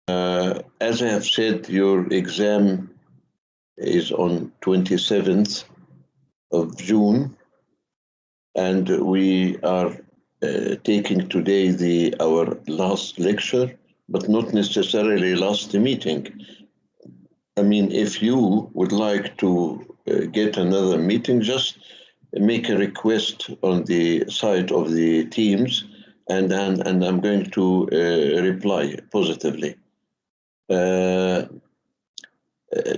As I have said, your exam is on 27th of June, and we are taking today our last lecture, but not necessarily last meeting. I mean, if you would like to get another meeting, just make a request on the side of the Teams, and I'm going to reply positively.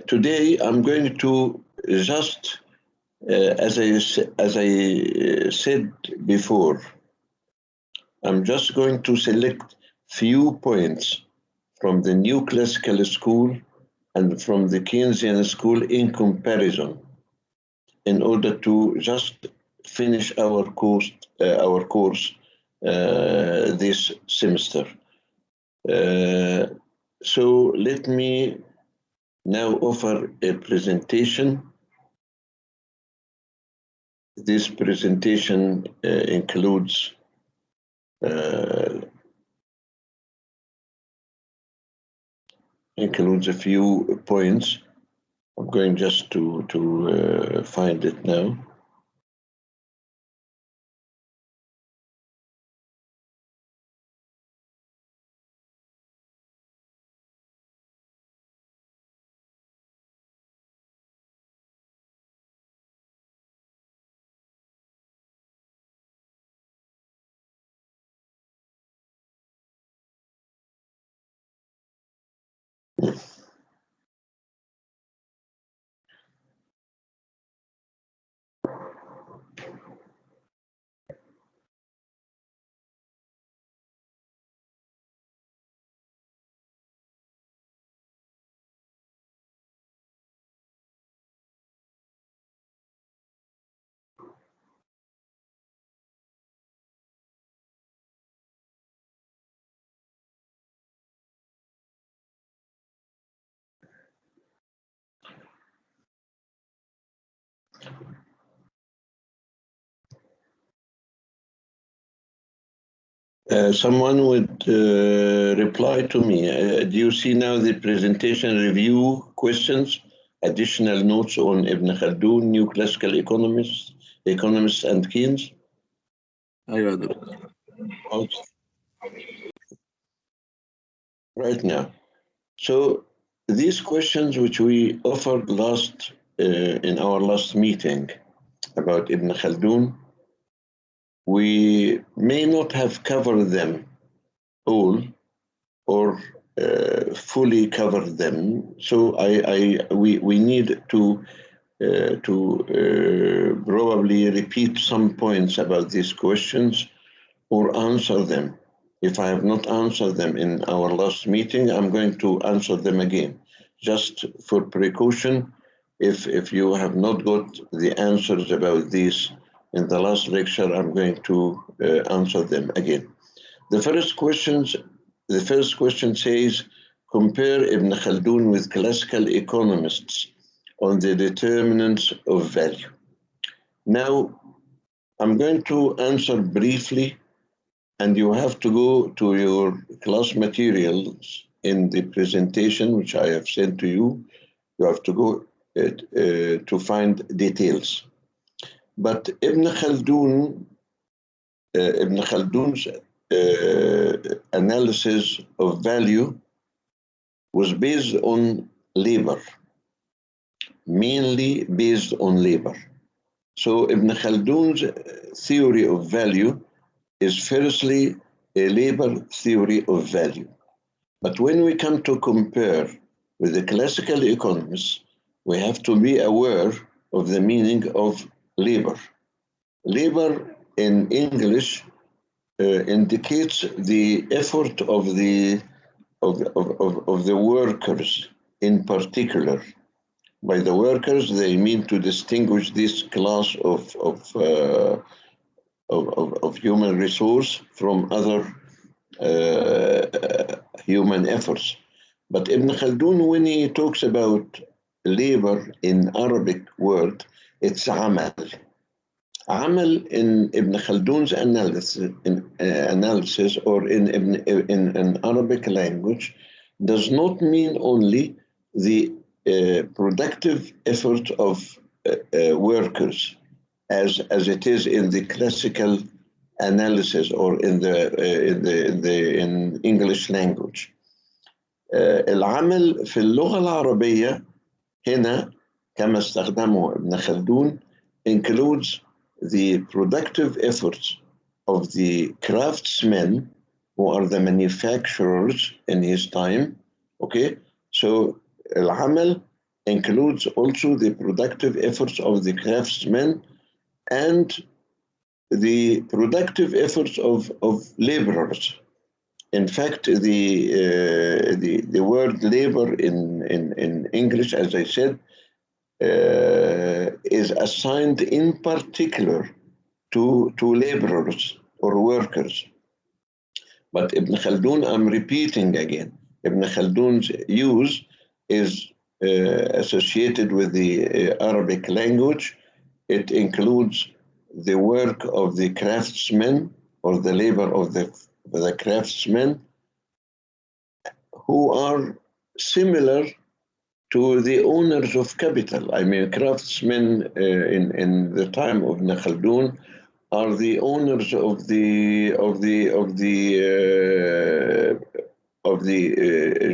Today, I'm going to just, as I said before, I'm just going to select few points from the new classical school and from the Keynesian school in comparison, in order to just finish our course this semester. So let me now offer a presentation. This presentation includes a few points. I'm going just to find it now. Someone would reply to me. Do you see now the presentation review questions, additional notes on Ibn Khaldun, new classical economists and Keynes? ايوه يا دكتور. Okay. Right now. So these questions which we offered in our last meeting about Ibn Khaldun, we may not have covered them all or fully covered them. So we need to probably repeat some points about these questions or answer them. If I have not answered them in our last meeting, I'm going to answer them again, just for precaution. If you have not got the answers about these in the last lecture, I'm going to answer them again. The first question says, compare Ibn Khaldun with classical economists on the determinants of value. Now, I'm going to answer briefly, and you have to go to your class materials in the presentation, which I have sent to you. You have to go to find details. But Ibn Khaldun's analysis of value was based on labor, mainly based on labor. So Ibn Khaldun's theory of value is firstly a labor theory of value. But when we come to compare with the classical economists, we have to be aware of the meaning of labor. Labor in English indicates the effort of the workers in particular. By the workers, they mean to distinguish this class of human resource from other human efforts. But Ibn Khaldun, when he talks about labor in Arabic word, it's amal. Amal in Ibn Khaldun's analysis or in Arabic language does not mean only the productive effort of workers as it is in the classical analysis or in English language. العمل في اللغة العربية هنا كما استخدمه ابن خلدون includes the productive efforts of the craftsmen who are the manufacturers in his time. Okay, so العمل includes also the productive efforts of the craftsmen and the productive efforts of laborers. In fact, the word labor in English, as I said, is assigned in particular to laborers or workers. But Ibn Khaldun, I'm repeating again, Ibn Khaldun's use is associated with the Arabic language. It includes the work of the craftsmen or the labor of the craftsmen who are similar to the owners of capital. I mean, craftsmen in the time of Ibn Khaldun are the owners of the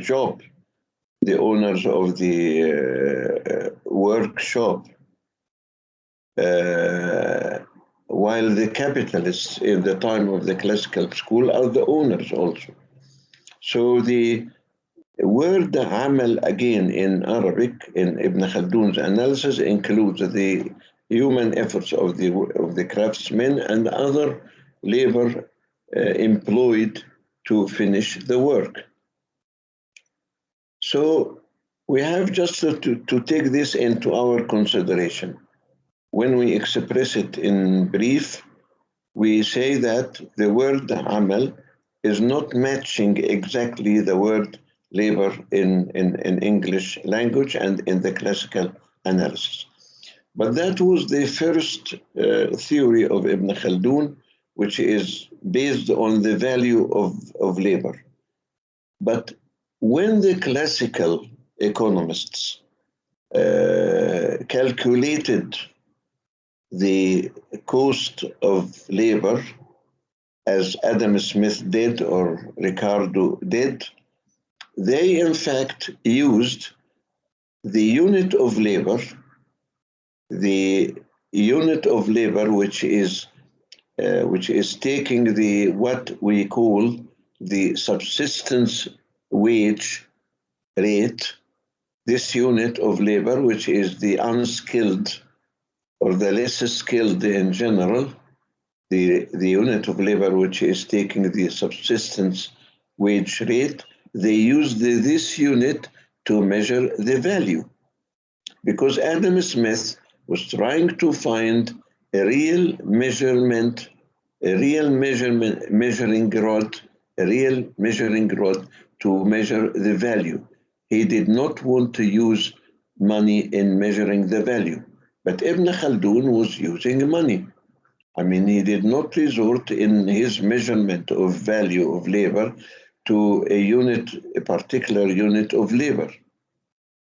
job, the owners of the workshop, while the capitalists in the time of the classical school are the owners also. So the word amal again in Arabic in Ibn Khaldun's analysis includes the human efforts of the craftsmen and other labor employed to finish the work. So we have just to take this into our consideration. When we express it in brief, we say that the word amal is not matching exactly the word labor in English language and in the classical analysis. But that was the first theory of Ibn Khaldun, which is based on the value of labor. But when the classical economists calculated the cost of labor, as Adam Smith did or Ricardo did, they in fact used the unit of labor, which is taking the what we call the subsistence wage rate. This unit of labor, which is the unskilled or the less skilled in general, the unit of labor which is taking the subsistence wage rate, they use this unit to measure the value. Because Adam Smith was trying to find a real measuring rod to measure the value. He did not want to use money in measuring the value. But Ibn Khaldun was using money. I mean, he did not resort in his measurement of value of labor to a particular unit of labor,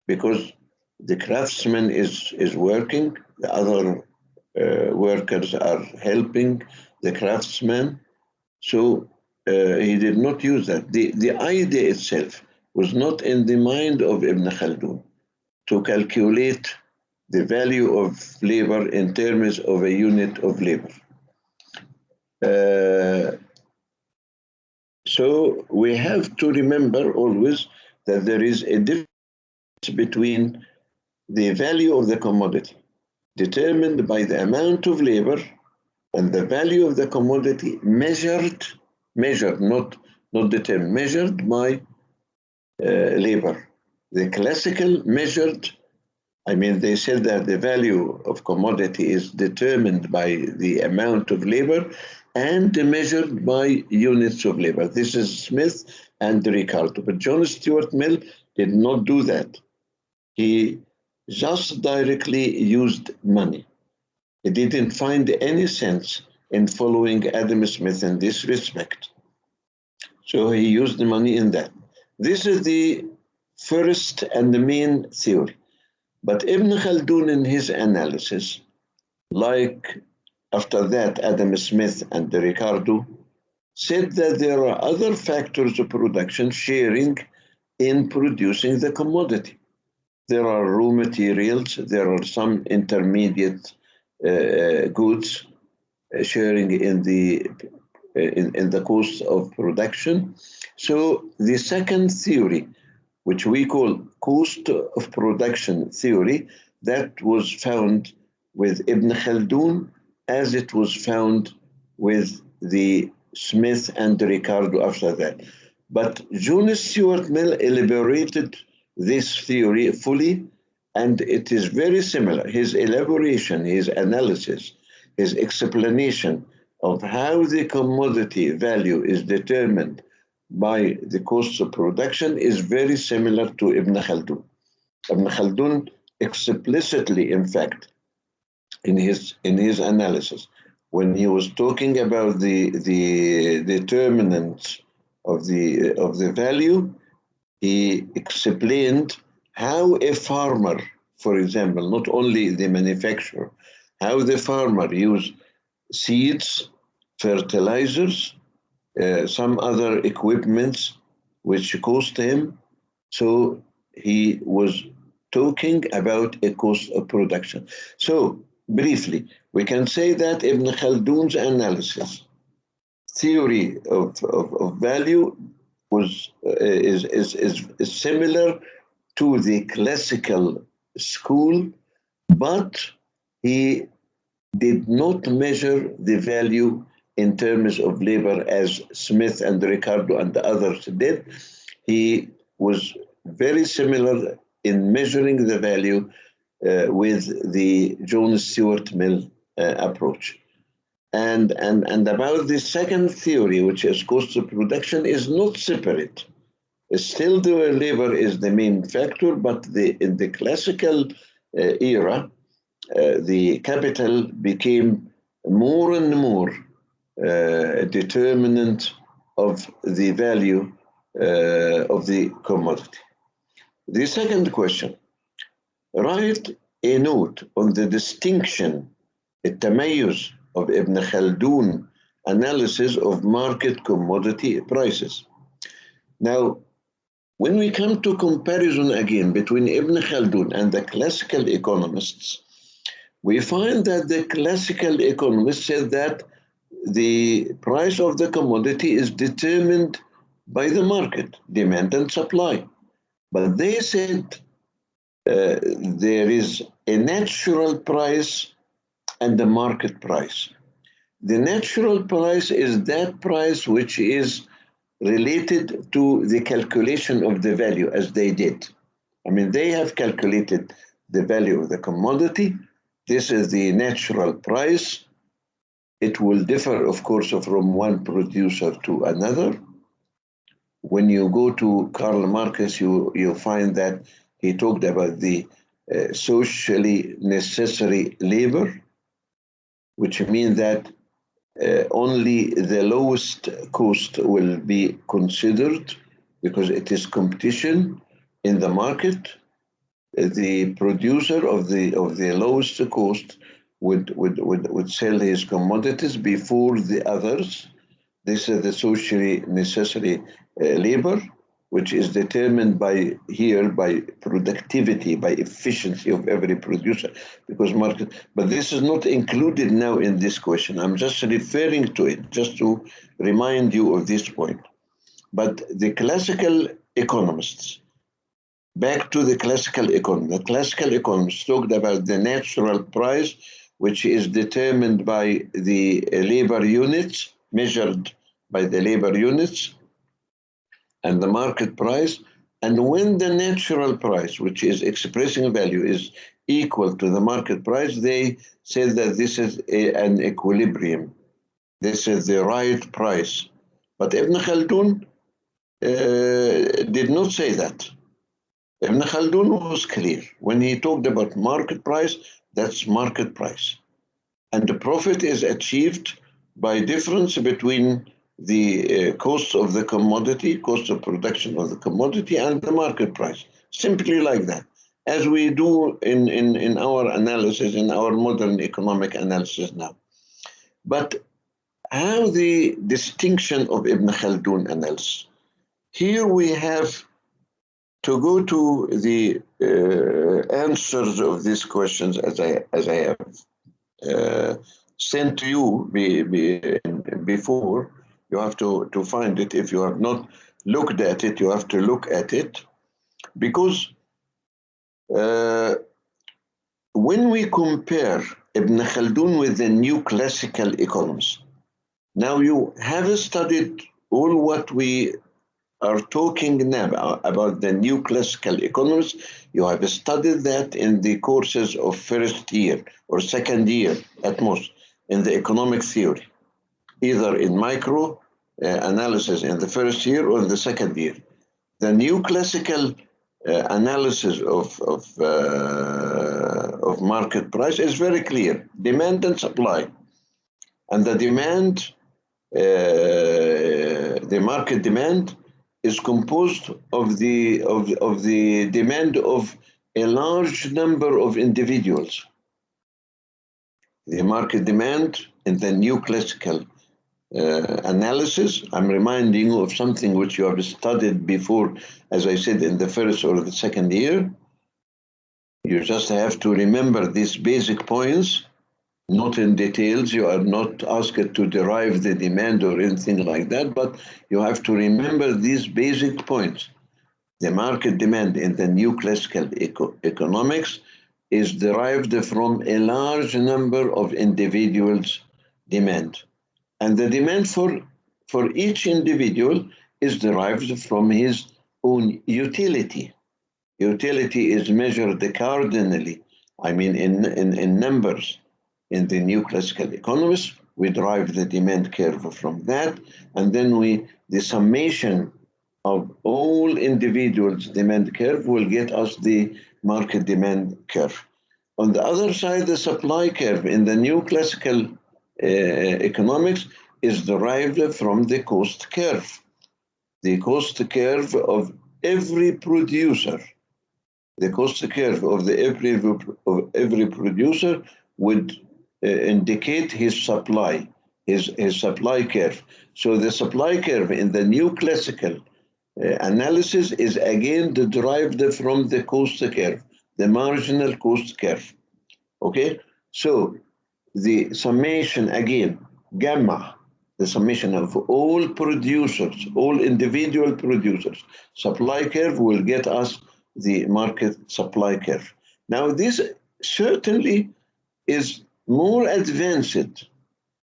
because the craftsman is working, the other workers are helping the craftsman. So he did not use that. The idea itself was not in the mind of Ibn Khaldun to calculate the value of labor in terms of a unit of labor. So we have to remember always that there is a difference between the value of the commodity determined by the amount of labor and the value of the commodity measured, not determined, measured by labor. The classical measured, I mean, they said that the value of commodity is determined by the amount of labor and measured by units of labor. This is Smith and Ricardo. But John Stuart Mill did not do that. He just directly used money. He didn't find any sense in following Adam Smith in this respect. So he used the money in that. This is the first and the main theory. But Ibn Khaldun in his analysis, like after that Adam Smith and Ricardo, said that there are other factors of production sharing in producing the commodity. There are raw materials, there are some intermediate goods sharing in the cost of production. So the second theory, which we call cost of production theory, that was found with Ibn Khaldun as it was found with the Smith and Ricardo after that. But John Stuart Mill elaborated this theory fully, and it is very similar. His elaboration, his analysis, his explanation of how the commodity value is determined by the costs of production is very similar to Ibn Khaldun. Ibn Khaldun explicitly, in fact, in his analysis, when he was talking about the determinants of the value, he explained how a farmer, for example, not only the manufacturer, how the farmer use seeds, fertilizers, some other equipments which cost him. So he was talking about a cost of production. So briefly, we can say that Ibn Khaldun's analysis, theory of value was is similar to the classical school, but he did not measure the value in terms of labor as Smith and Ricardo and the others did. He was very similar in measuring the value with the John Stuart Mill approach. And about the second theory, which is cost of production, is not separate. Still, the labor is the main factor, but in the classical era, the capital became more and more determinant of the value of the commodity. The second question, write a note on the distinction, التميز of Ibn Khaldun analysis of market commodity prices. Now, when we come to comparison again between Ibn Khaldun and the classical economists, we find that the classical economists said that the price of the commodity is determined by the market, demand and supply. But they said there is a natural price and the market price. The natural price is that price which is related to the calculation of the value as they did. I mean, they have calculated the value of the commodity. This is the natural price. It will differ, of course, from one producer to another. When you go to Karl Marx, you find that he talked about the socially necessary labor, which means that only the lowest cost will be considered because it is competition in the market. The producer of the lowest cost would sell his commodities before the others. This is the socially necessary labor, which is determined by productivity, by efficiency of every producer, because market. But this is not included now in this question. I'm just referring to it, just to remind you of this point. But the classical economists, back to the classical economy. The classical economists talked about the natural price, which is determined by the labor units, measured by the labor units, and the market price. And when the natural price, which is expressing value, is equal to the market price, they said that this is an equilibrium. This is the right price. But Ibn Khaldun did not say that. Ibn Khaldun was clear. When he talked about market price, that's market price. And the profit is achieved by difference between the cost of the commodity, cost of production of the commodity, and the market price. Simply like that, as we do in our analysis, in our modern economic analysis now. But how the distinction of Ibn Khaldun analysis? Here we have to go to the answers of these questions as I have sent to you before. You have to find it. If you have not looked at it, you have to look at it, because when we compare Ibn Khaldun with the new classical economists, now you have studied all what we are talking now about the new classical economists. You have studied that in the courses of first year or second year at most in the economic theory, either in micro analysis in the first year or in the second year. The new classical analysis of market price is very clear: demand and supply, and the demand, the market demand, is composed of the demand of a large number of individuals. The market demand in the new classical analysis, I'm reminding you of something which you have studied before, as I said, in the first or the second year. You just have to remember these basic points, not in details. You are not asked to derive the demand or anything like that, but you have to remember these basic points. The market demand in the new classical economics is derived from a large number of individuals' demand. And the demand for each individual is derived from his own utility. Utility is measured cardinally, I mean in numbers. In the new classical economists, we derive the demand curve from that, and then the summation of all individuals' demand curve will get us the market demand curve. On the other side, the supply curve in the new classical economics is derived from the cost curve. The cost curve of every producer. The cost curve of every producer would indicate his supply, his supply curve. So the supply curve in the new classical analysis is again derived from the cost curve, the marginal cost curve. Okay, so the summation again, gamma, the summation of all producers, all individual producers, supply curve will get us the market supply curve. Now this certainly is more advanced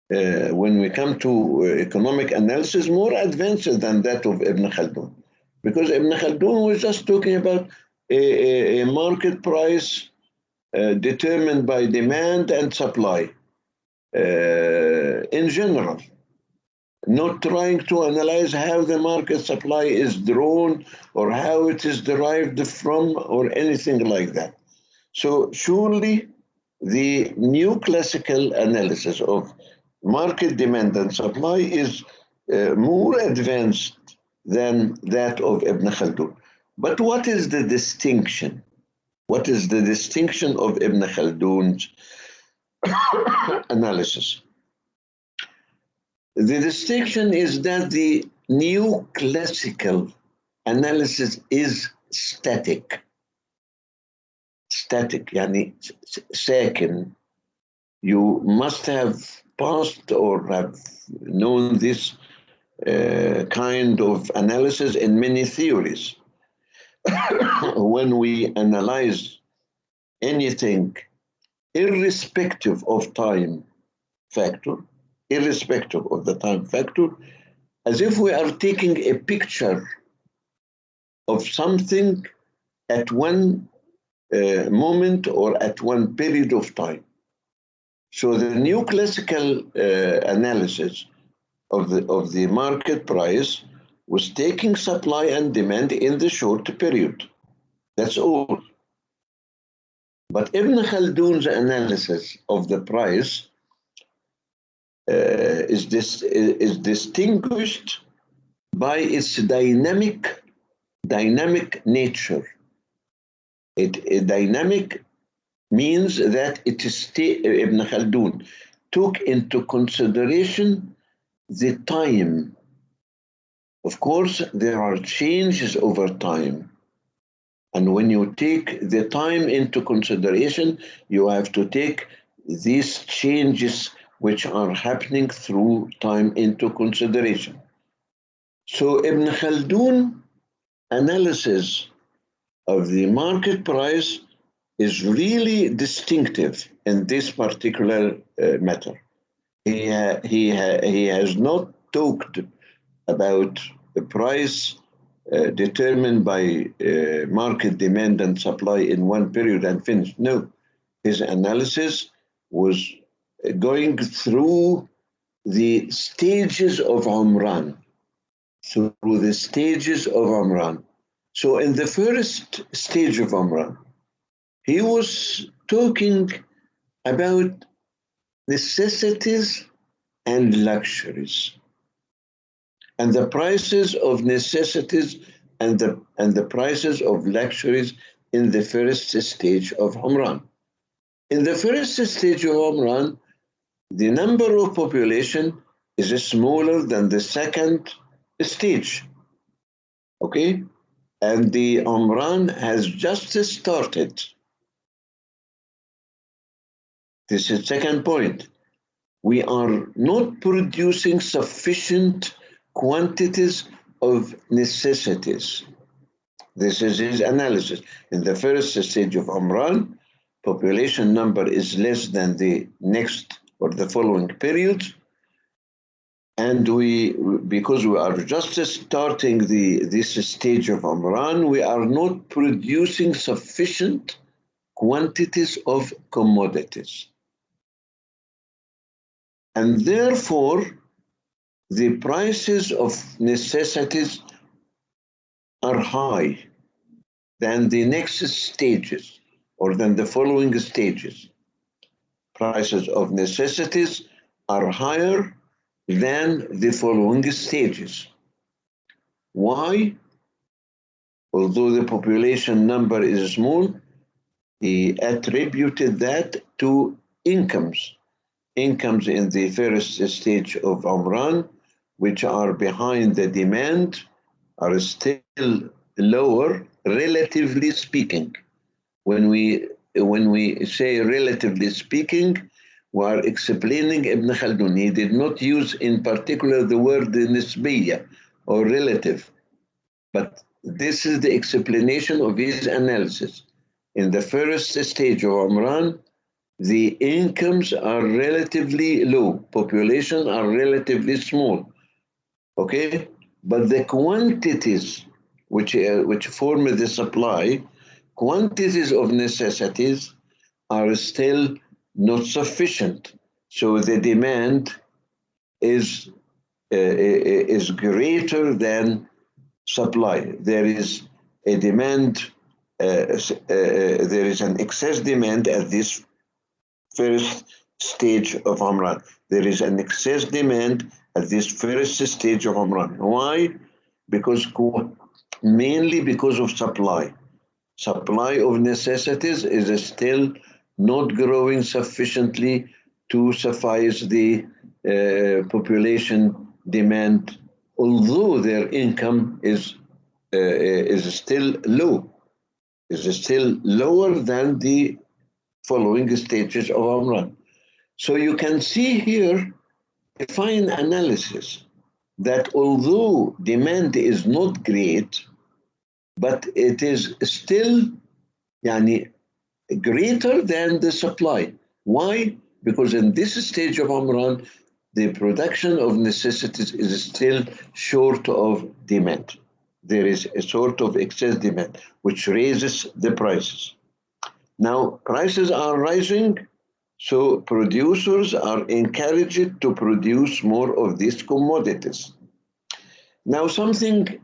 when we come to economic analysis, more advanced than that of Ibn Khaldun. Because Ibn Khaldun was just talking about a market price determined by demand and supply in general, not trying to analyze how the market supply is drawn or how it is derived from or anything like that. So surely the new classical analysis of market demand and supply is more advanced than that of Ibn Khaldun. But what is the distinction? What is the distinction of Ibn Khaldun's analysis? The distinction is that the new classical analysis is static. Static, yani ساكن. You must have passed or have known this kind of analysis in many theories. When we analyze anything, irrespective of time factor, irrespective of the time factor, as if we are taking a picture of something at one moment or at one period of time. So the new classical analysis of the market price was taking supply and demand in the short period. That's all. But Ibn Khaldun's analysis of the price is distinguished by its dynamic nature. Dynamic means that it is Ibn Khaldun took into consideration the time. Of course, there are changes over time. And when you take the time into consideration, you have to take these changes which are happening through time into consideration. So Ibn Khaldun analysis of the market price is really distinctive in this particular matter. He has not talked about the price determined by market demand and supply in one period and finished. No, his analysis was going through the stages of Umran, So in the first stage of Umran, he was talking about necessities and luxuries, and the prices of necessities and the prices of luxuries in the first stage of Umran. In the first stage of Umran, the number of population is smaller than the second stage. Okay? And the Umran has just started. This is the second point. We are not producing sufficient quantities of necessities. This is his analysis. In the first stage of Umran, population number is less than the next or the following periods. And because we are just starting this stage of Umran, we are not producing sufficient quantities of commodities. And therefore, the prices of necessities are high than the next stages or than the following stages. Prices of necessities are higher than the following stages. Why? Although the population number is small, he attributed that to incomes. Incomes in the first stage of Umran, which are behind the demand, are still lower, relatively speaking. When we say relatively speaking, we are explaining Ibn Khaldun. He did not use in particular the word nisbiyya or relative, but this is the explanation of his analysis. In the first stage of Umran, the incomes are relatively low, population are relatively small, okay? But the quantities which form the supply, quantities of necessities are still not sufficient. So the demand is greater than supply. There is a demand, there is an excess demand at this first stage of Umran. There is an excess demand at this first stage of Umran. Why? Mainly because of supply. Supply of necessities is still not growing sufficiently to suffice the population demand, although their income is still low, is still lower than the following stages of Umran. So you can see here a fine analysis that although demand is not great, but it is still greater than the supply. Why? Because in this stage of Umran, the production of necessities is still short of demand. There is a sort of excess demand, which raises the prices. Now, prices are rising, so producers are encouraged to produce more of these commodities. Now, something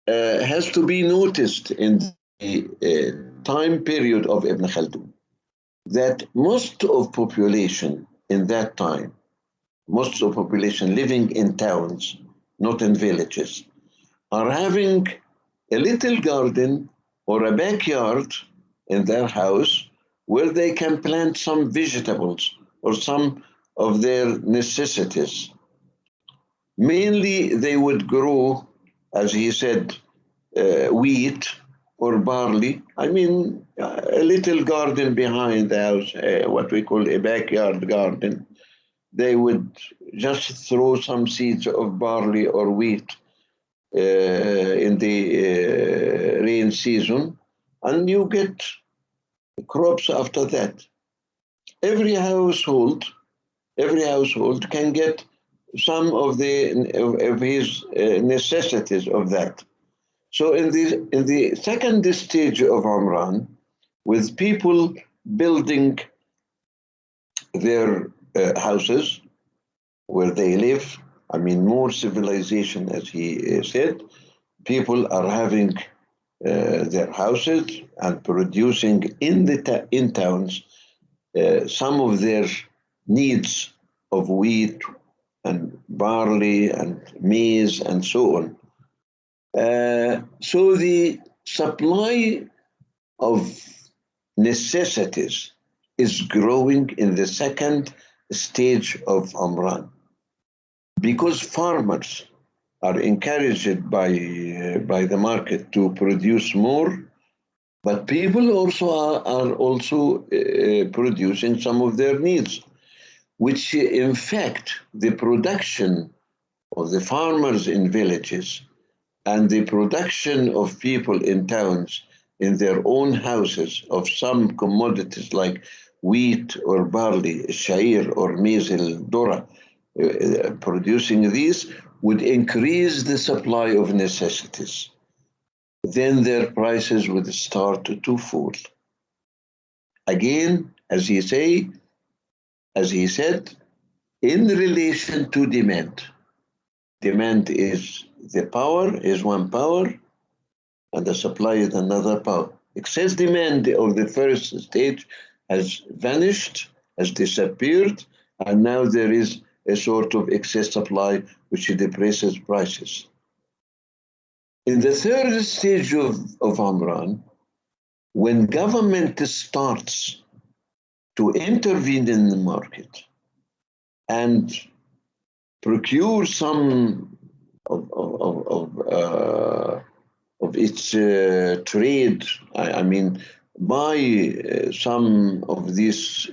has to be noticed in the time period of Ibn Khaldun, that most of population in that time most of the population living in towns, not in villages, are having a little garden or a backyard in their house where they can plant some vegetables or some of their necessities. Mainly, they would grow, as he said, wheat or barley. I mean, a little garden behind the house, what we call a backyard garden. They would just throw some seeds of barley or wheat in the rain season, and you get crops after that. Every household, every household can get some of his necessities of that. So in the second stage of Umran, with people building their houses where they live, I mean more civilization, as he said, people are having their houses and producing in towns some of their needs of wheat and barley and maize and so on. So the supply of necessities is growing in the second stage of Umran because farmers are encouraged by the market to produce more, but people are also producing some of their needs, which in fact the production of the farmers in villages and the production of people in towns in their own houses of some commodities like wheat or barley, sha'ir or maize al-dhurra, producing these would increase the supply of necessities. Then their prices would start to fall. Again, as he said, in relation to demand. Demand is one power, and the supply is another power. Excess demand of the first stage has vanished, has disappeared, and now there is a sort of excess supply which depresses prices. In the third stage of Umran, when government starts to intervene in the market and procure some of its trade, I mean, buy some of these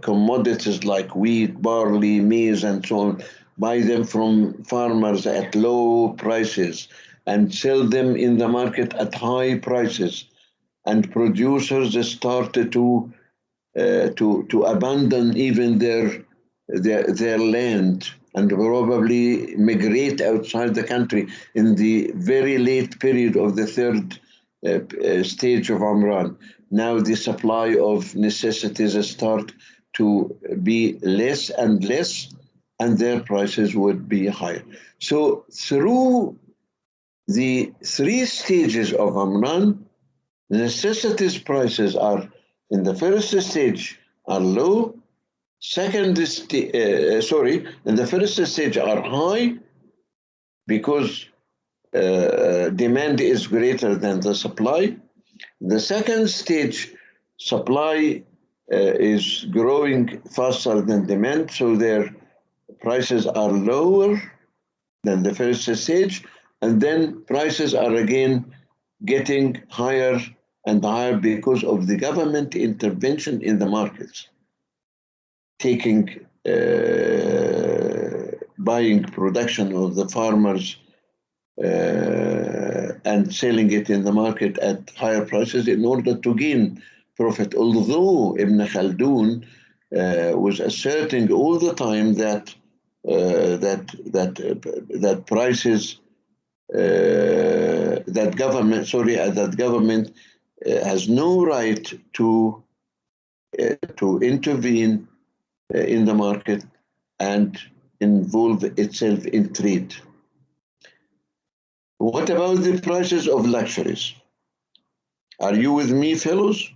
commodities like wheat, barley, maize, and so on, buy them from farmers at low prices and sell them in the market at high prices. And producers started to abandon even their land and probably migrate outside the country in the very late period of the third stage of Umran. Now the supply of necessities start to be less and less, and their prices would be higher. So through the three stages of Umran, necessities prices are in the first stage are low, in the first stage are high because demand is greater than the supply. The second stage, supply is growing faster than demand, so their prices are lower than the first stage, and then prices are again getting higher and higher because of the government intervention in the markets, taking buying production of the farmers and selling it in the market at higher prices in order to gain profit. Although Ibn Khaldun was asserting all the time that prices that government has no right to intervene in the market and involve itself in trade. What about the prices of luxuries? Are you with me, fellows?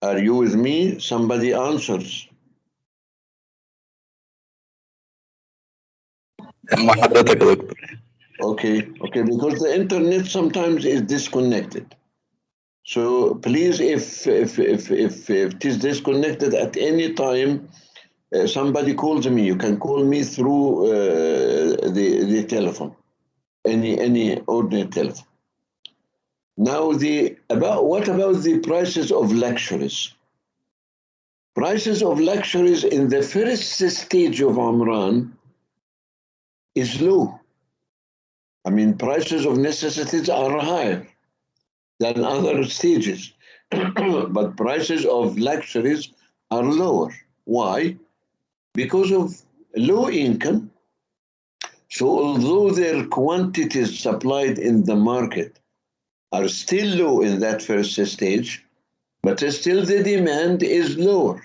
Are you with me? Somebody answers. مع حضرتك يا دكتور. Okay, because the internet sometimes is disconnected. So please, if it is disconnected at any time, somebody calls me. You can call me through the telephone, any ordinary telephone. Now, what about the prices of luxuries? Prices of luxuries in the first stage of Umran is low. I mean, prices of necessities are higher than other stages, but prices of luxuries are lower. Why? Because of low income. So although their quantities supplied in the market are still low in that first stage, but still the demand is lower.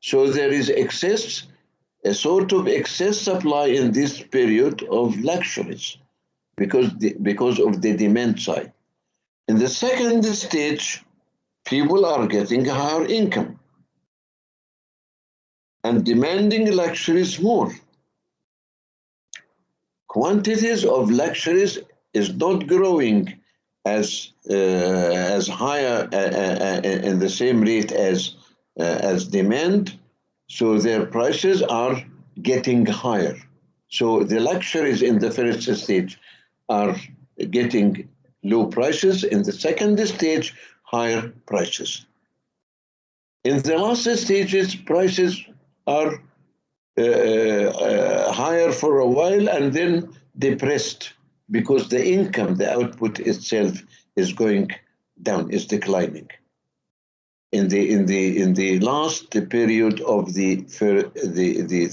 So there is a sort of excess supply in this period of luxuries because of the demand side. In the second stage, people are getting higher income and demanding luxuries more. Quantities of luxuries is not growing as higher in the same rate as demand, so their prices are getting higher. So the luxuries in the first stage are getting low prices. In the second stage, higher prices. In the last stages, prices are higher for a while and then depressed because the income, the output itself is going down, is declining in the last period of the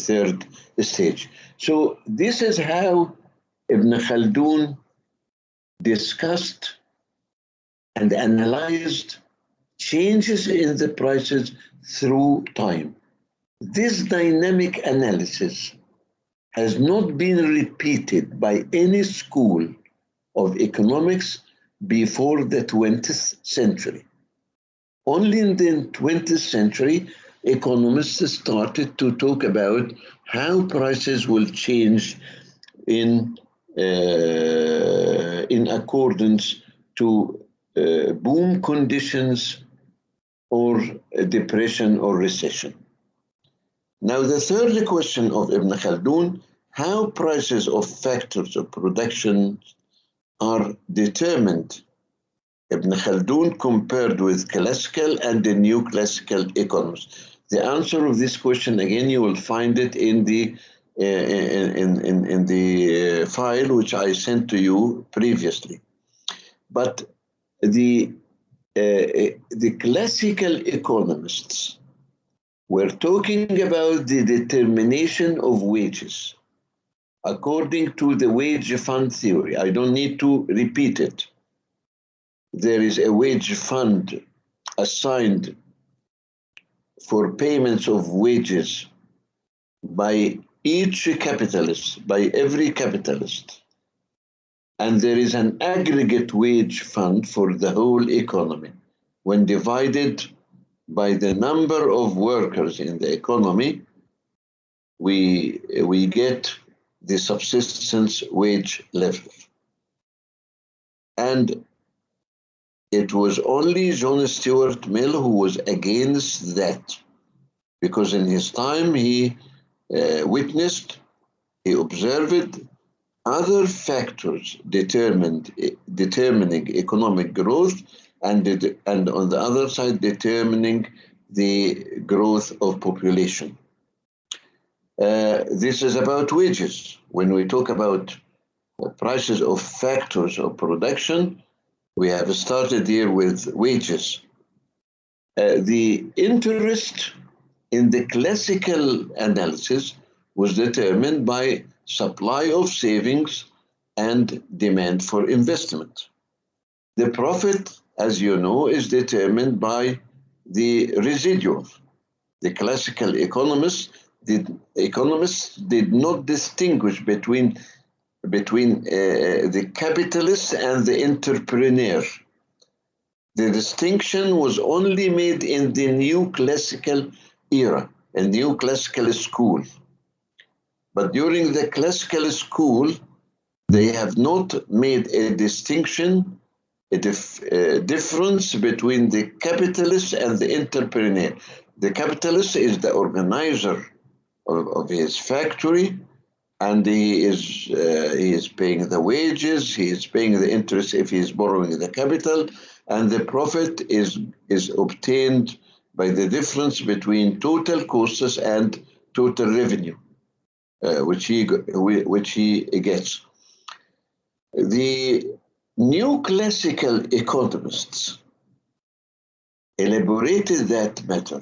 third stage. So this is how Ibn Khaldun discussed and analyzed changes in the prices through time. This dynamic analysis has not been repeated by any school of economics before the 20th century. Only in the 20th century, economists started to talk about how prices will change in accordance to boom conditions or depression or recession. Now, the third question of Ibn Khaldun, how prices of factors of production are determined. Ibn Khaldun compared with classical and the new classical economists. The answer of this question, again, you will find it in the file which I sent to you previously. But the classical economists we're talking about the determination of wages according to the wage fund theory. I don't need to repeat it. There is a wage fund assigned for payments of wages by each capitalist, by every capitalist. And there is an aggregate wage fund for the whole economy. When divided by the number of workers in the economy, we get the subsistence wage level. And it was only John Stuart Mill who was against that, because in his time he witnessed, he observed other factors determining economic growth and on the other side determining the growth of population. This is about wages. When we talk about prices of factors of production, we have started here with wages. The interest in the classical analysis was determined by supply of savings and demand for investment. The profit, as you know, is determined by the residual. The classical economists did not distinguish between the capitalist and the entrepreneur. The distinction was only made in the new classical era, in new classical school. But during the classical school, they have not made a distinction, a difference between the capitalist and the entrepreneur. The capitalist is the organizer of his factory, and he is paying the wages, he is paying the interest if he is borrowing the capital, and the profit is obtained by the difference between total costs and total revenue, which he gets. The new classical economists elaborated that matter.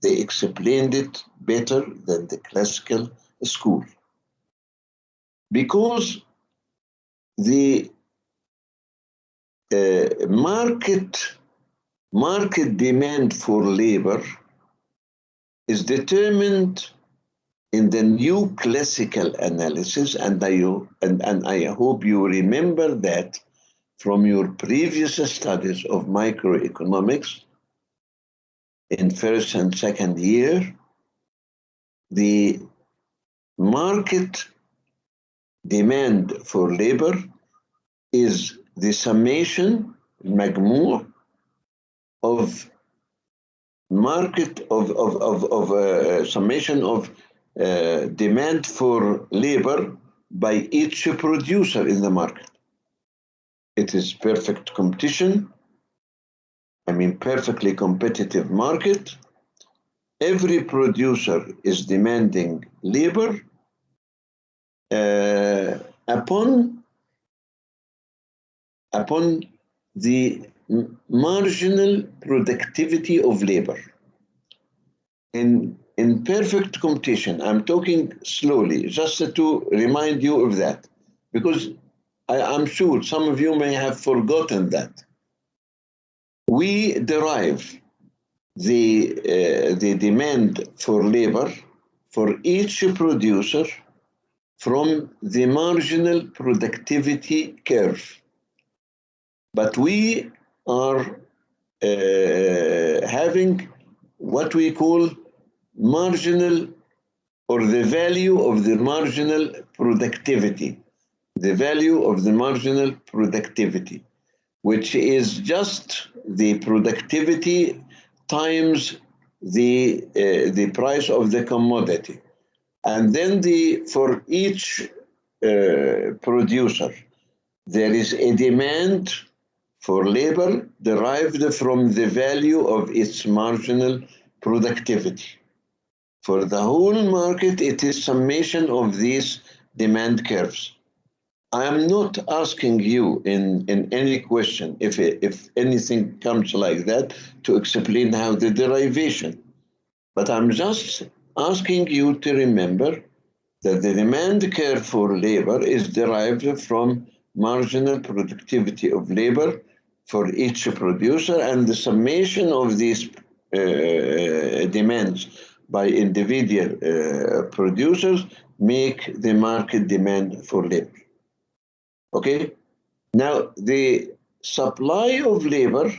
They explained it better than the classical school, because the market demand for labor is determined in the new classical analysis, and I hope you remember that from your previous studies of microeconomics in first and second year. The market demand for labor is the summation, majmuu, of summation of demand for labor by each producer in the market. It is perfect competition. I mean, perfectly competitive market. Every producer is demanding labor upon the marginal productivity of labor. In perfect competition, I'm talking slowly, just to remind you of that, because I'm sure some of you may have forgotten that. We derive the demand for labor for each producer from the marginal productivity curve. But we are having what we call marginal, or the value of the marginal productivity. The value of the marginal productivity, which is just the productivity times the price of the commodity. And then for each producer, there is a demand for labor derived from the value of its marginal productivity. For the whole market, it is summation of these demand curves. I am not asking you in any question, if anything comes like that, to explain how the derivation. But I'm just asking you to remember that the demand curve for labor is derived from marginal productivity of labor for each producer, and the summation of these demands by individual producers make the market demand for labor. Okay? Now, the supply of labor,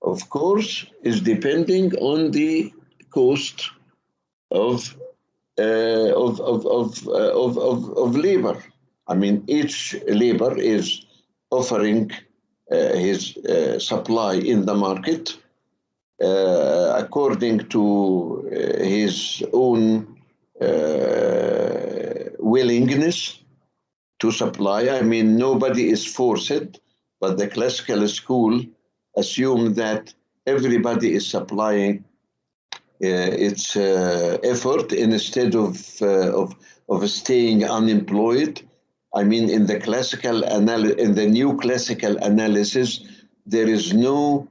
of course, is depending on the cost of labor. I mean, each labor is offering his supply in the market according to his own willingness to supply. I mean, nobody is forced, but the classical school assumed that everybody is supplying its effort instead of staying unemployed. I mean, in the new classical analysis, there is no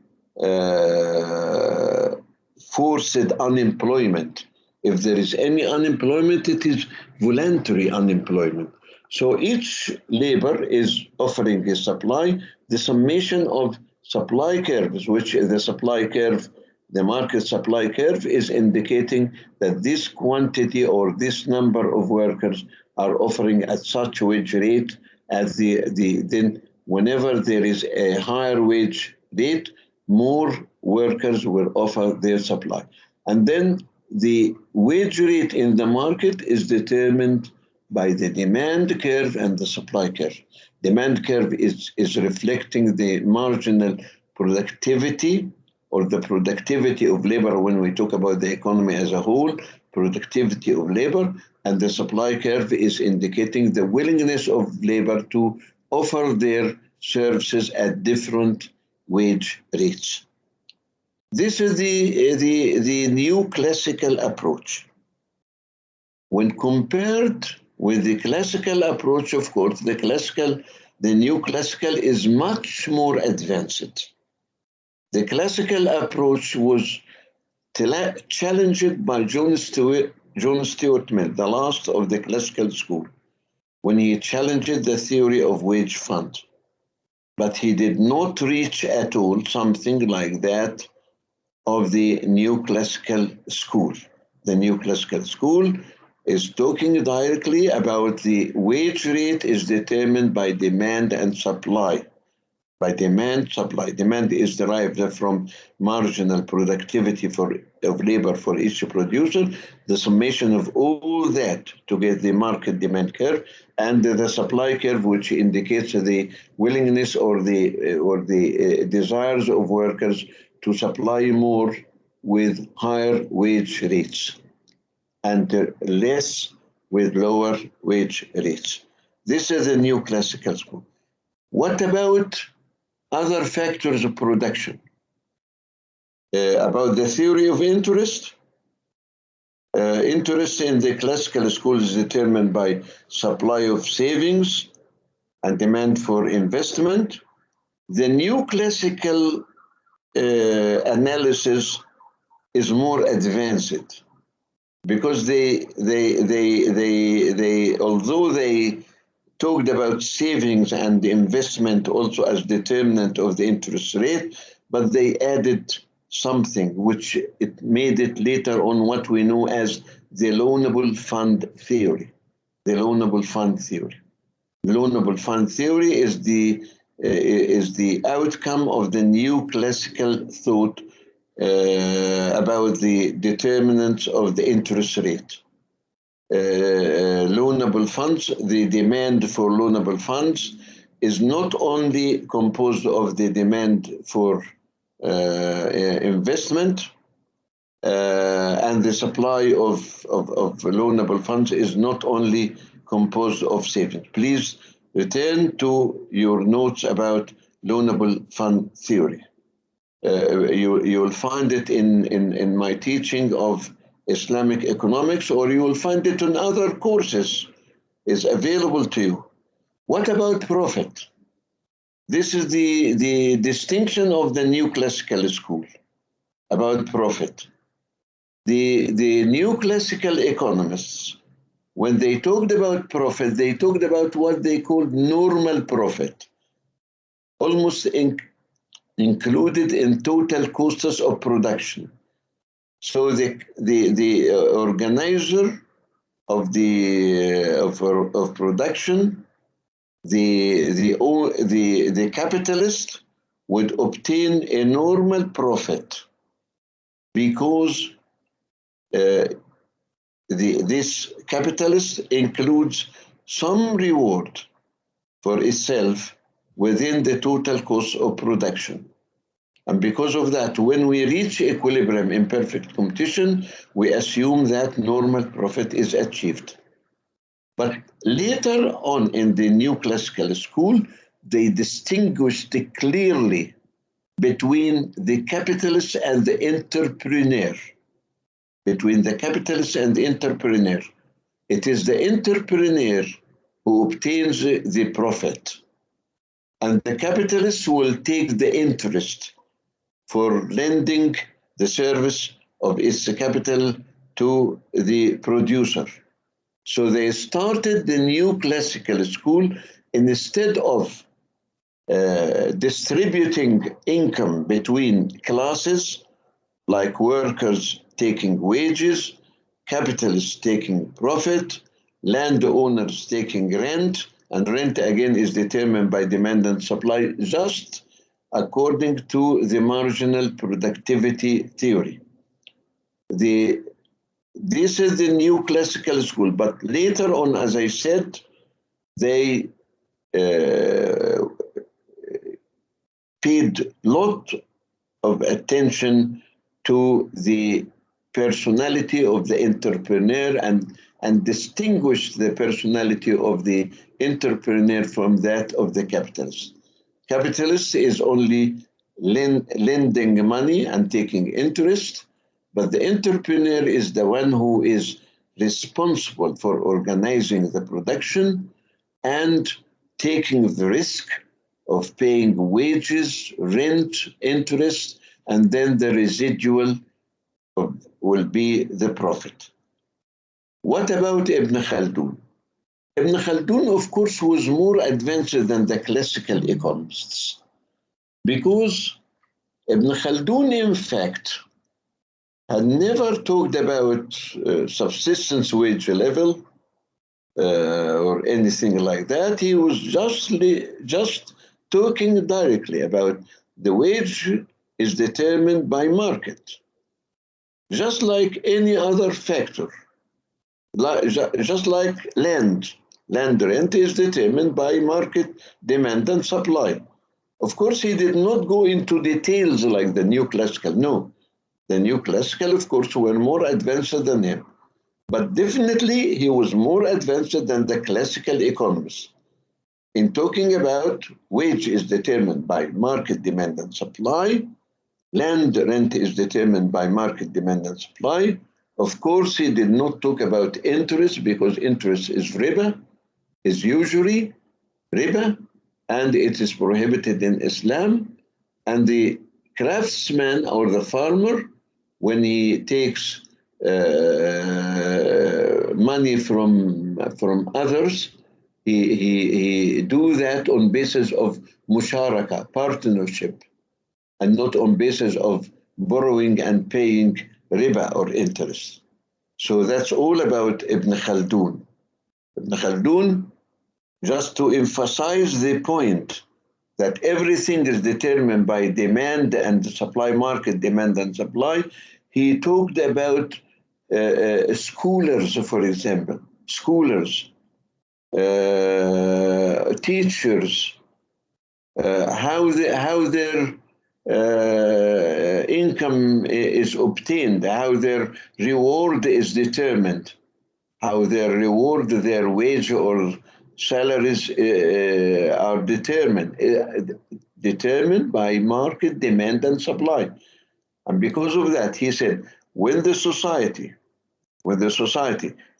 forced unemployment. If there is any unemployment, it is voluntary unemployment. So each labor is offering a supply. The summation of supply curves, which is the supply curve, the market supply curve, is indicating that this quantity or this number of workers are offering at such wage rate as then whenever there is a higher wage rate, more workers will offer their supply. And then the wage rate in the market is determined by the demand curve and the supply curve. Demand curve is reflecting the marginal productivity or the productivity of labor when we talk about the economy as a whole, productivity of labor, and the supply curve is indicating the willingness of labor to offer their services at different wage rates. This is the new classical approach. When compared with the classical approach, of course, the new classical is much more advanced. The classical approach was challenged by John Stuart Mill, the last of the classical school, when he challenged the theory of wage fund. But he did not reach at all something like that of the new classical school. The new classical school is talking directly about the wage rate is determined by demand and supply. By demand, supply. Demand is derived from marginal productivity of labor for each producer, the summation of all that to get the market demand curve, and the supply curve, which indicates the willingness or the desires of workers to supply more with higher wage rates and less with lower wage rates. This is a new classical school. What about other factors of production? About the theory of interest. Interest in the classical school is determined by supply of savings and demand for investment. The new classical analysis is more advanced because although they talked about savings and investment also as determinant of the interest rate, but they added something which it made it later on what we know as the loanable fund theory. The loanable fund theory. The loanable fund theory is the outcome of the new classical thought about the determinants of the interest rate. Loanable funds, the demand for loanable funds is not only composed of the demand for investment and the supply of loanable funds is not only composed of savings. Please return to your notes about loanable fund theory. You will find it in my teaching of Islamic economics, or you will find it in other courses. It's available to you. What about profit? This is the distinction of the new classical school about profit. The new classical economists, when they talked about profit, they talked about what they called normal profit, almost included in total costs of production. So the organizer of production, the capitalist would obtain a normal profit because this capitalist includes some reward for itself within the total cost of production. And because of that, when we reach equilibrium in perfect competition, we assume that normal profit is achieved. But later on in the new classical school, they distinguished clearly between the capitalist and the entrepreneur. Between the capitalist and the entrepreneur. It is the entrepreneur who obtains the profit. And the capitalist will take the interest for lending the service of its capital to the producer. So they started the new classical school, and instead of distributing income between classes, like workers taking wages, capitalists taking profit, landowners taking rent, and rent again is determined by demand and supply. Just according to the marginal productivity theory. This is the new classical school, but later on, as I said, they paid lot of attention to the personality of the entrepreneur and distinguished the personality of the entrepreneur from that of the capitalist. Capitalist is only lending money and taking interest, but the entrepreneur is the one who is responsible for organizing the production and taking the risk of paying wages, rent, interest, and then the residual will be the profit. What about Ibn Khaldun? Ibn Khaldun, of course, was more advanced than the classical economists because Ibn Khaldun, in fact, had never talked about subsistence wage level or anything like that. He was just talking directly about the wage is determined by market, just like any other factor. Just like land rent is determined by market demand and supply. Of course, he did not go into details like the new classical. No, the new classical, of course, were more advanced than him. But definitely, he was more advanced than the classical economists in talking about wage is determined by market demand and supply. Land rent is determined by market demand and supply. Of course, he did not talk about interest because interest is riba, is usury riba, and it is prohibited in Islam. And the craftsman or the farmer, when he takes money from others, he do that on basis of musharaka, partnership, and not on basis of borrowing and paying riba or interest. So that's all about Ibn Khaldun. Ibn Khaldun, just to emphasize the point that everything is determined by demand and supply, market demand and supply, he talked about schoolers, for example, schoolers, teachers, how their income is obtained, how their reward is determined, how their wage or salaries are determined by market demand and supply. And because of that, he said, when the society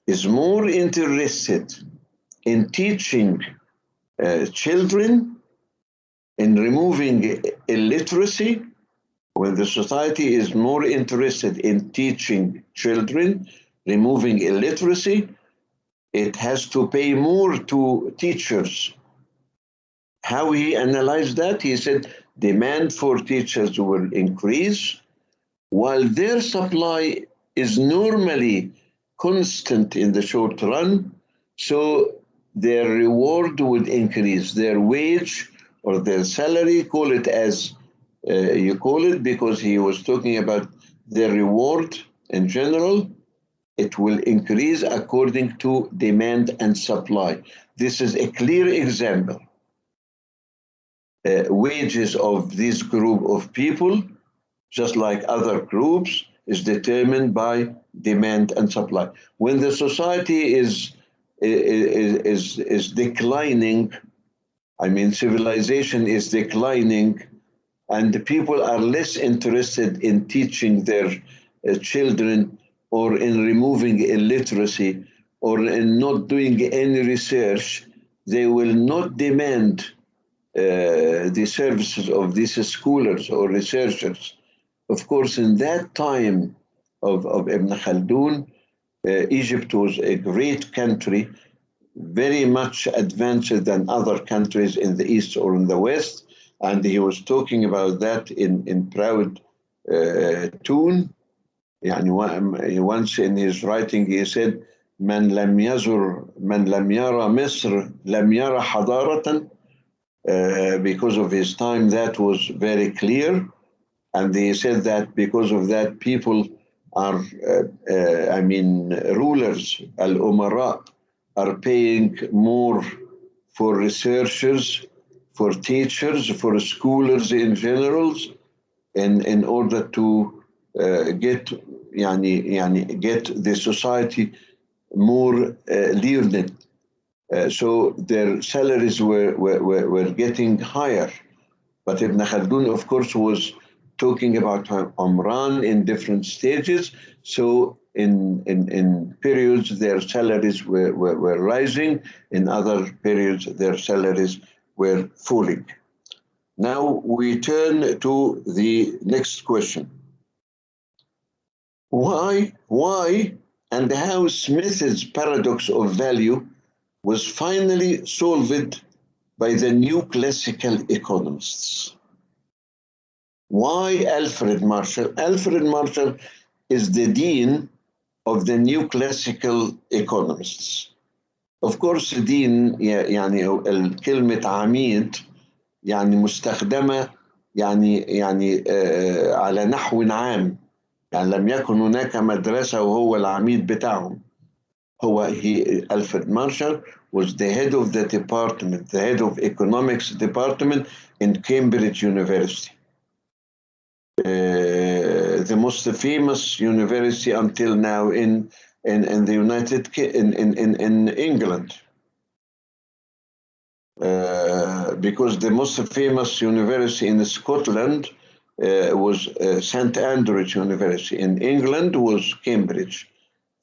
is more interested in teaching children, in removing illiteracy, when the society is more interested in teaching children, removing illiteracy, it has to pay more to teachers. How he analyzed that? He said demand for teachers will increase while their supply is normally constant in the short run, so their reward would increase, their wage or their salary, call it as you call it, because he was talking about their reward in general, it will increase according to demand and supply. This is a clear example. Wages of this group of people, just like other groups, is determined by demand and supply. When the society is declining, I mean, civilization is declining, and the people are less interested in teaching their children or in removing illiteracy or in not doing any research, they will not demand the services of these scholars or researchers. Of course, in that time of Ibn Khaldun, Egypt was a great country, very much advanced than other countries in the East or in the West. And he was talking about that in proud tune. Once in his writing, he said, من لم يرى مصر لم يرى حضارة because of his time, that was very clear. And he said that because of that, people are, rulers, al-umara, are paying more for researchers, for teachers, for schoolers in general, in order to get the society more learned. So their salaries were getting higher. But Ibn Khaldun, of course, was talking about Umran in different stages. So in periods, their salaries were rising. In other periods, their salaries were falling. Now we turn to the next question. Why and how Smith's paradox of value was finally solved by the new classical economists? Why Alfred Marshall? Alfred Marshall is the dean of the new classical economists. Of course, dean يعني الكلمة عميد يعني مستخدمة يعني على نحو عام، يعني لم يكن هناك مدرسة وهو العميد بتاعهم. Alfred Marshall was the head of the department, the head of economics department in Cambridge University. The most famous university until now in the in England. Because the most famous university in Scotland was St Andrews University. In England was Cambridge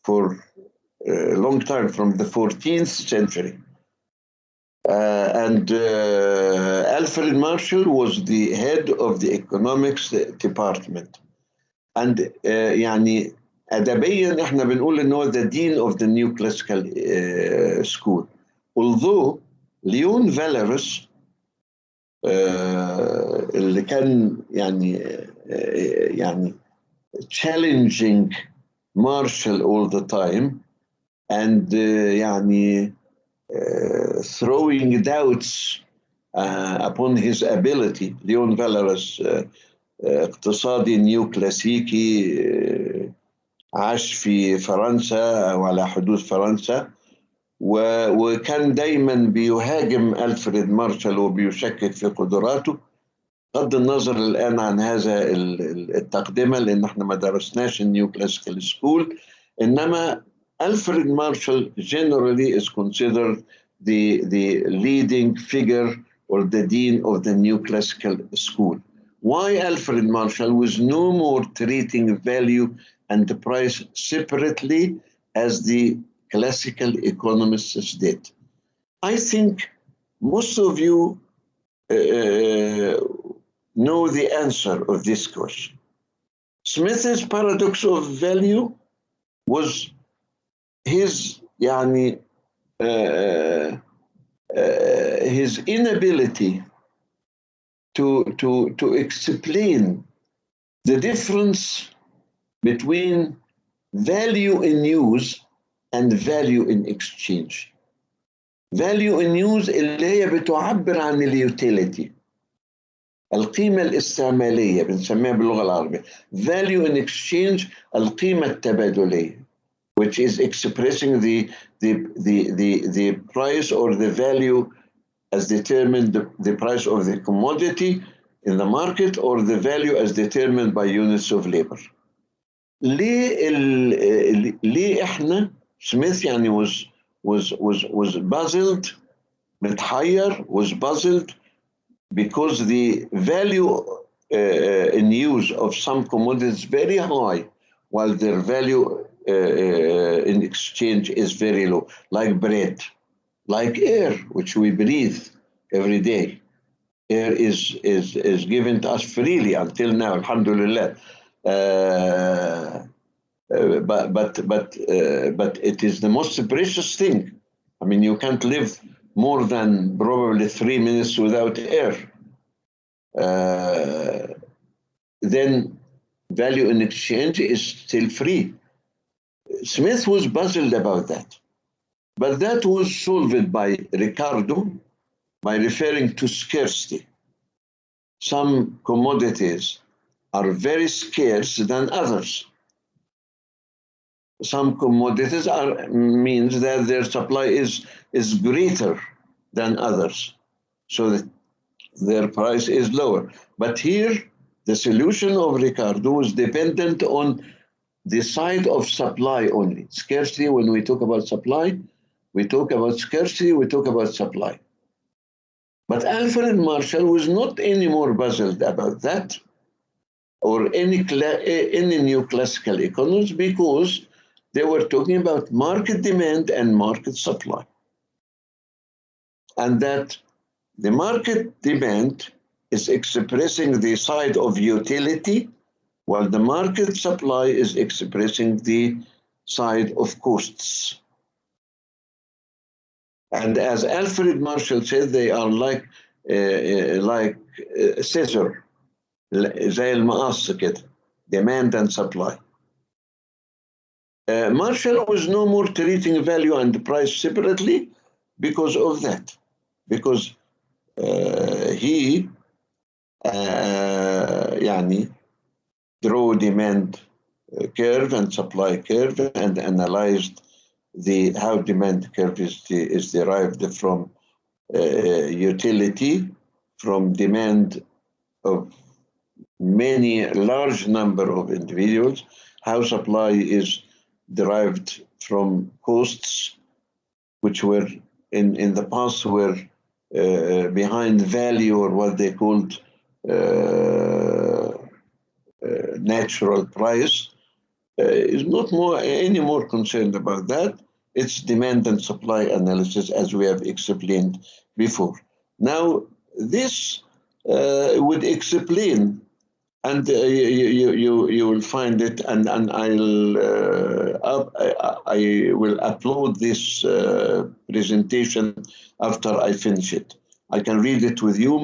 for a long time, from the 14th century. And Alfred Marshall was the head of the economics department. And يعني أدبيا احنا بنقول إن هو the dean of the new classical school. Although Leon Valeris اللي كان يعني challenging Marshall all the time and throwing doubts upon his ability. Leon Valeris اقتصادي نيو كلاسيكي عاش في فرنسا أو على حدود فرنسا وكان دايما بيهاجم ألفريد مارشال وبيشكك في قدراته. بغض النظر الآن عن هذا التقدمة لأن احنا ما درسناش النيو كلاسيكال سكول، إنما Alfred Marshall generally is considered the leading figure or the dean of the new classical school. Why Alfred Marshall was no more treating value and the price separately as the classical economists did? I think most of you know the answer of this question. Smith's paradox of value was his his inability to explain the difference between value in use and value in exchange. Value in use اللي هي بتعبر عن اليوتيليتي، القيمة الاستعمالية بنسميها باللغة العربية. Value in exchange القيمة التبادلية, which is expressing the price or the value as determined the price of the commodity in the market or the value as determined by units of labor. ليه احنا Smith يعني was puzzled, متحير, was puzzled because the value in use of some commodities is very high while their value in exchange is very low, like bread, like air, which we breathe every day. Air is given to us freely until now, alhamdulillah. But it is the most precious thing. I mean, you can't live more than probably 3 minutes without air. Then value in exchange is still free. Smith was puzzled about that. But that was solved by Ricardo, by referring to scarcity. Some commodities are very scarce than others. Some commodities means that their supply is greater than others, so that their price is lower. But here, the solution of Ricardo is dependent on the side of supply only. Scarcity, when we talk about supply, we talk about scarcity, we talk about supply. But Alfred Marshall was not any more puzzled about that or any new classical economists, because they were talking about market demand and market supply. And that the market demand is expressing the side of utility, while the market supply is expressing the side of costs. And as Alfred Marshall said, they are like scissor, زي المقص كده, demand and supply. Marshall was no more treating value and price separately because of that, because he drew demand curve and supply curve and analyzed how demand curve is derived from utility, from demand of large number of individuals, how supply is derived from costs, which were in the past were behind value, or what they called natural price, is not any more concerned about that. It's demand and supply analysis, as we have explained before. Now, this would explain, and you will find it, and I will upload this presentation after I finish it. I can read it with you.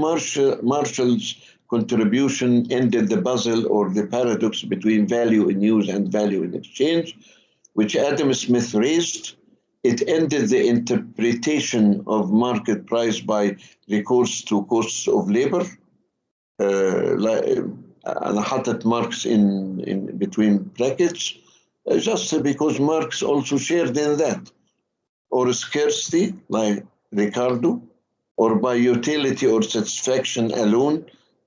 Marshall's contribution ended the puzzle or the paradox between value in use and value in exchange, which Adam Smith raised. It ended the interpretation of market price by recourse to costs of labor. أنا حطت Marx in between brackets, just because Marx also shared in that, or scarcity, like Ricardo, or by utility or satisfaction alone,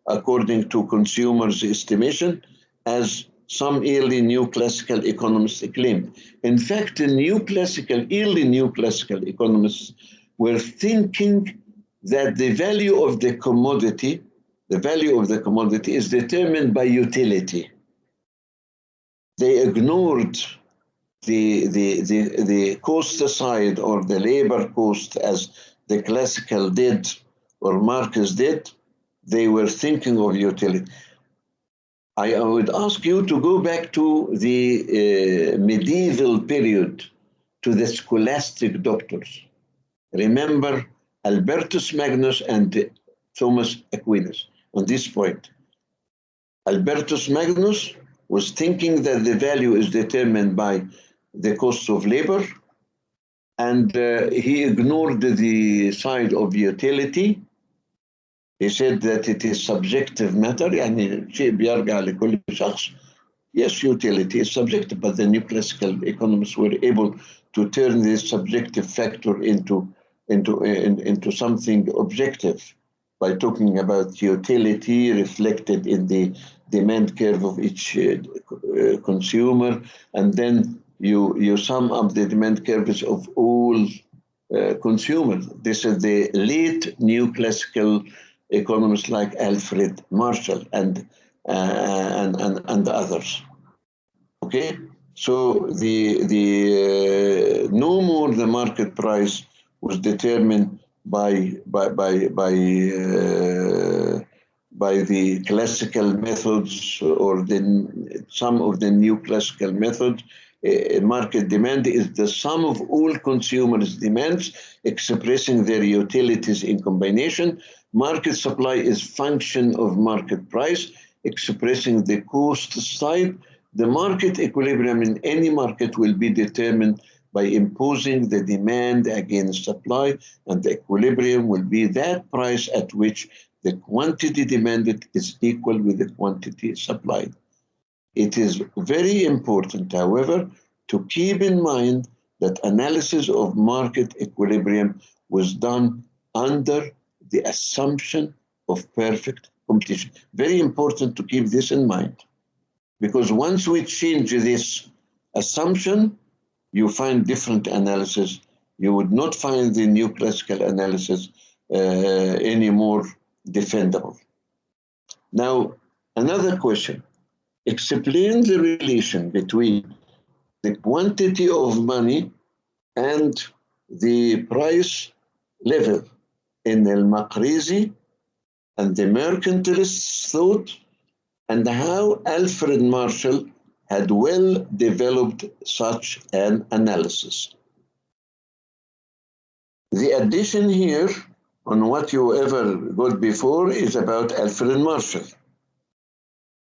according to consumers' estimation, as some early new classical economists claimed. In fact, early new classical economists were thinking that the value of the commodity is determined by utility. They ignored the cost side, or the labor cost, as the classical did or Marx did. They were thinking of utility. I would ask you to go back to the medieval period, to the scholastic doctors. Remember Albertus Magnus and Thomas Aquinas on this point. Albertus Magnus was thinking that the value is determined by the cost of labor, and he ignored the side of utility. He said that it is subjective matter, يعني شيء بيرجع لكل شخص. Yes, utility is subjective, but the new classical economists were able to turn this subjective factor into something objective by talking about utility reflected in the demand curve of each consumer, and then you sum up the demand curves of all consumers. This is the late new classical economists like Alfred Marshall and others. Okay, so the no more the market price was determined by the classical methods, or some of the new classical methods. Market demand is the sum of all consumers' demands expressing their utilities in combination. Market supply is function of market price expressing the cost side. The market equilibrium in any market will be determined by imposing the demand against supply, and the equilibrium will be that price at which the quantity demanded is equal with the quantity supplied. It is very important, however, to keep in mind that analysis of market equilibrium was done under the assumption of perfect competition. Very important to keep this in mind, because once we change this assumption, you find different analysis. You would not find the new classical analysis any more defendable. Now, another question. Explain the relation between the quantity of money and the price level in al-Maqrizi and the mercantilist thought, and how Alfred Marshall had well developed such an analysis. The addition here on what you ever got before is about Alfred Marshall.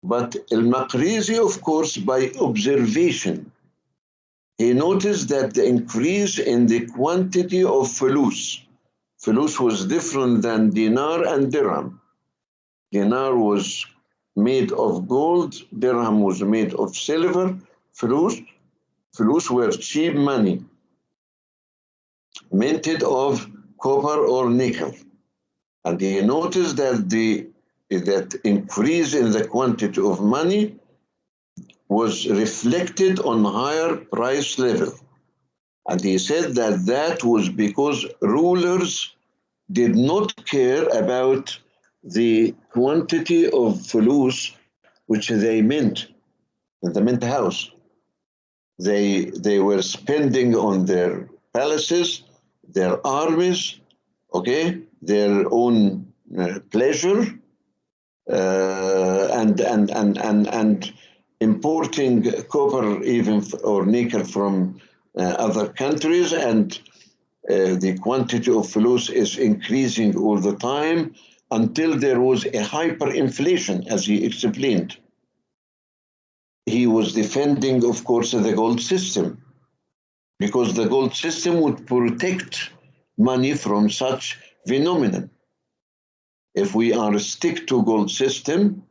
But al-Maqrizi, of course, by observation, he noticed that the increase in the quantity of fulus was different than dinar and dirham. Dinar was made of gold, dirham was made of silver, fulus were cheap money, minted of copper or nickel. And he noticed that that increase in the quantity of money was reflected on higher price level. And he said that that was because rulers did not care about the quantity of fulus which they mint in the mint house. They were spending on their palaces, their armies, okay, their own pleasure, and importing copper even or nickel from other countries, and the quantity of fulus is increasing all the time until there was a hyperinflation, as he explained. He was defending, of course, the gold system, because the gold system would protect money from such phenomenon. If we are stick to gold system,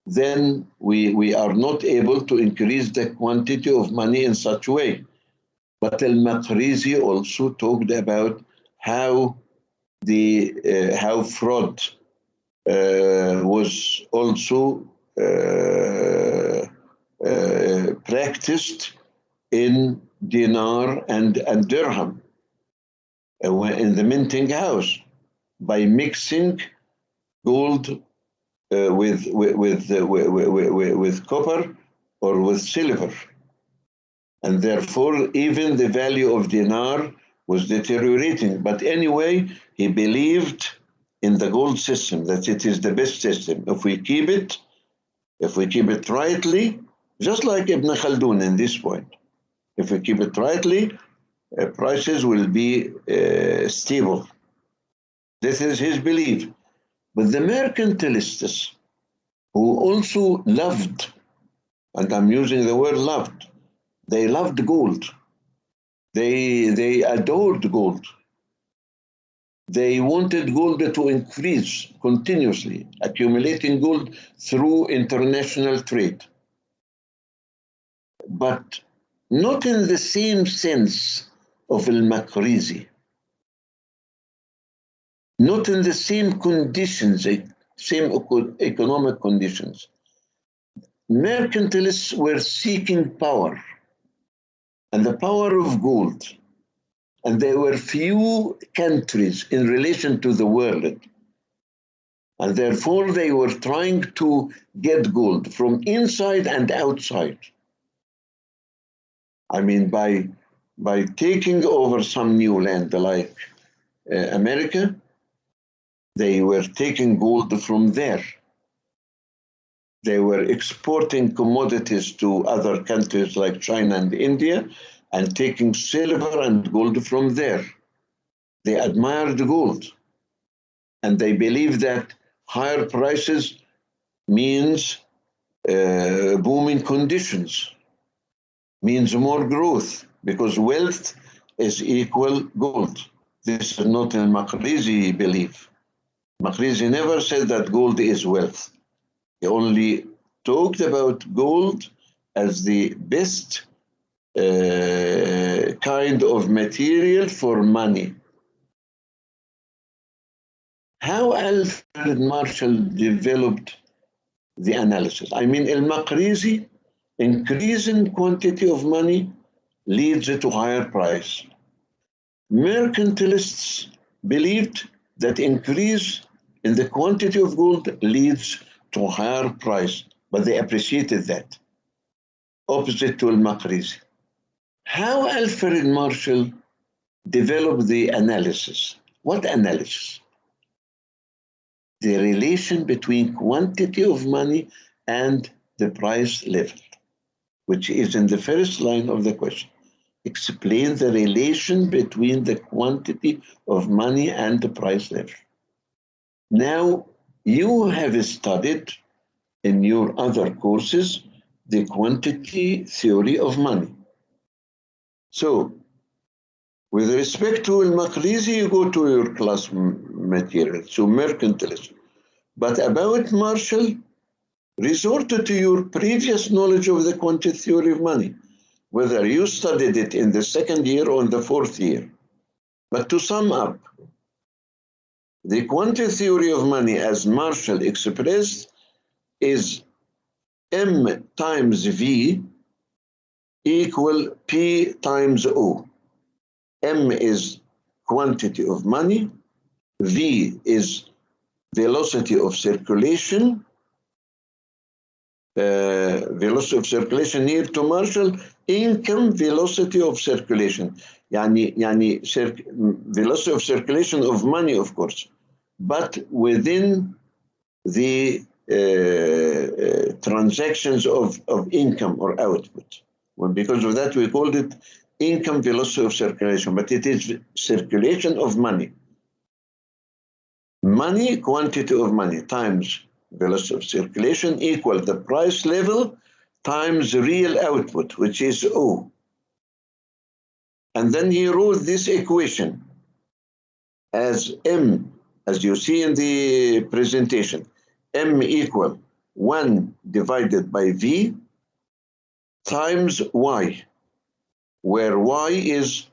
then we are not able to increase the quantity of money in such way. But al-Maqrizi also talked about how how fraud was also practiced in dinar and dirham in the minting house by mixing gold with copper or with silver. And therefore, even the value of dinar was deteriorating. But anyway, he believed in the gold system, that it is the best system. If we keep it rightly, just like Ibn Khaldun in this point, if we keep it rightly, prices will be stable. This is his belief. But the mercantilists, who also loved, and I'm using the word loved, they loved gold. They adored gold. They wanted gold to increase continuously, accumulating gold through international trade. But not in the same sense of al-Maqrizi. Not in the same conditions, same economic conditions. Mercantilists were seeking power, and the power of gold. And there were few countries in relation to the world. And therefore, they were trying to get gold from inside and outside. I mean, by taking over some new land like America, they were taking gold from there. They were exporting commodities to other countries like China and India and taking silver and gold from there. They admired gold, and they believed that higher prices means booming conditions, means more growth, because wealth is equal gold. This is not a Maqrizi belief. Maqrizi never said that gold is wealth. He only talked about gold as the best kind of material for money. How Alfred Marshall developed the analysis? I mean, Al-Maqrizi, increasing quantity of money leads to higher price. Mercantilists believed that increase in the quantity of gold leads to higher price, but they appreciated that. Opposite to Al-Maqrizi. How Alfred Marshall developed the analysis? What analysis? The relation between quantity of money and the price level, which is in the first line of the question. Explain the relation between the quantity of money and the price level. Now, you have studied in your other courses the quantity theory of money. So, with respect to Al-Maqrizi, you go to your class material, so mercantilism. But about Marshall, resort to your previous knowledge of the quantity theory of money, whether you studied it in the second year or in the fourth year. But to sum up, the quantity theory of money as Marshall expressed is M times V equal P times O. M is quantity of money, V is velocity of circulation, velocity of circulation here to Marshall, income velocity of circulation. يعني velocity of circulation of money, of course, but within the transactions of income or output. Well, because of that, we called it income velocity of circulation, but it is circulation of money. Money, quantity of money times velocity of circulation equal the price level times real output, which is O. And then he wrote this equation as M, as you see in the presentation, M equal 1 divided by V times Y, where Y is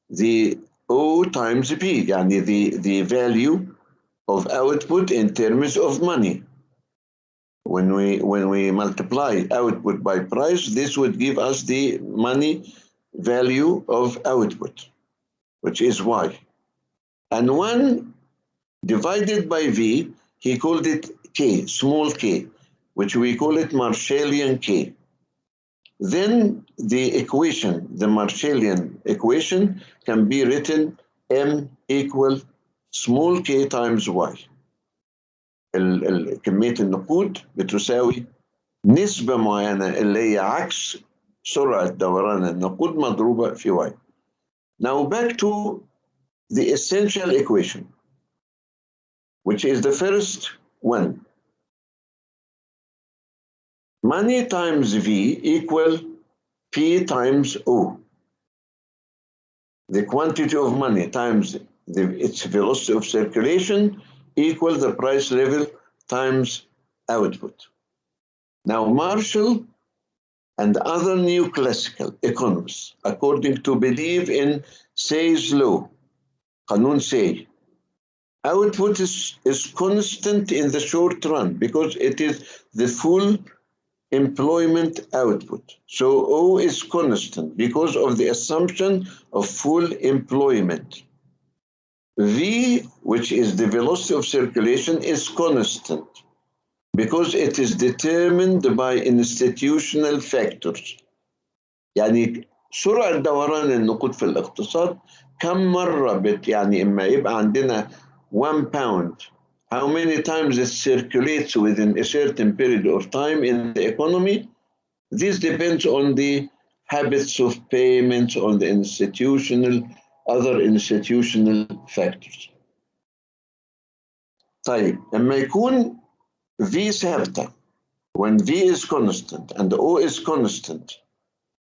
the O times P, yani the value of output in terms of money. When we multiply output by price, this would give us the money value of output, which is Y. And 1 divided by V, he called it K, small k, which we call it Marshallian K. Then the equation, the Marshallian equation, can be written M equal small k times Y. كمية النقود بتساوي نسبة معينة اللي هي عكس سرعة دوران النقود مضروبة في Y. Now back to the essential equation, which is the first one. Money times V equal P times O. The quantity of money times its velocity of circulation equal the price level times output. Now Marshall and other neoclassical economists, according to believe in Say's law, Qanun Say, output is constant in the short run because it is the full employment output. So O is constant because of the assumption of full employment. V, which is the velocity of circulation, is constant because it is determined by institutional factors. يعني سرعة دوران النقود في الاقتصاد كم مرة يعني إما يبقى عندنا 1 pound, how many times it circulates within a certain period of time in the economy. This depends on the habits of payments, on the other institutional factors. طيب لما يكون V ثابتة, when V is constant and O is constant,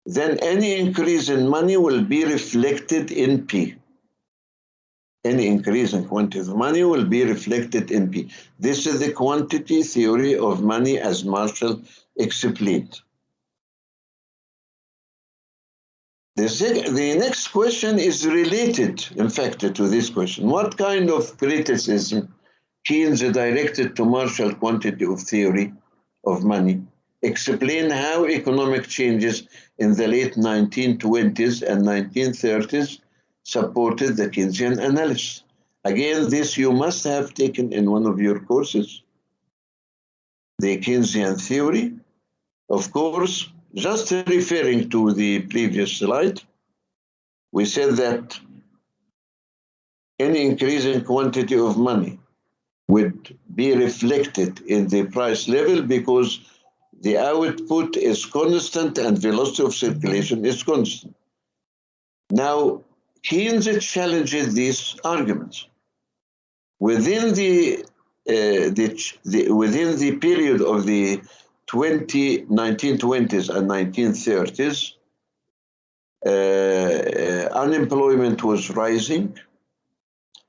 then any increase in money will be reflected in P. Any increase in quantity of money will be reflected in P. This is the quantity theory of money as Marshall explained. The next question is related, in fact, to this question. What kind of criticism Keynes directed to Marshall quantity of theory of money? Explain how economic changes in the late 1920s and 1930s supported the Keynesian analysis. Again, this you must have taken in one of your courses. The Keynesian theory, of course, just referring to the previous slide, we said that any increase in quantity of money would be reflected in the price level because the output is constant and velocity of circulation is constant. Now, Keynes challenges these arguments. Within the period of the 1920s and 1930s, unemployment was rising.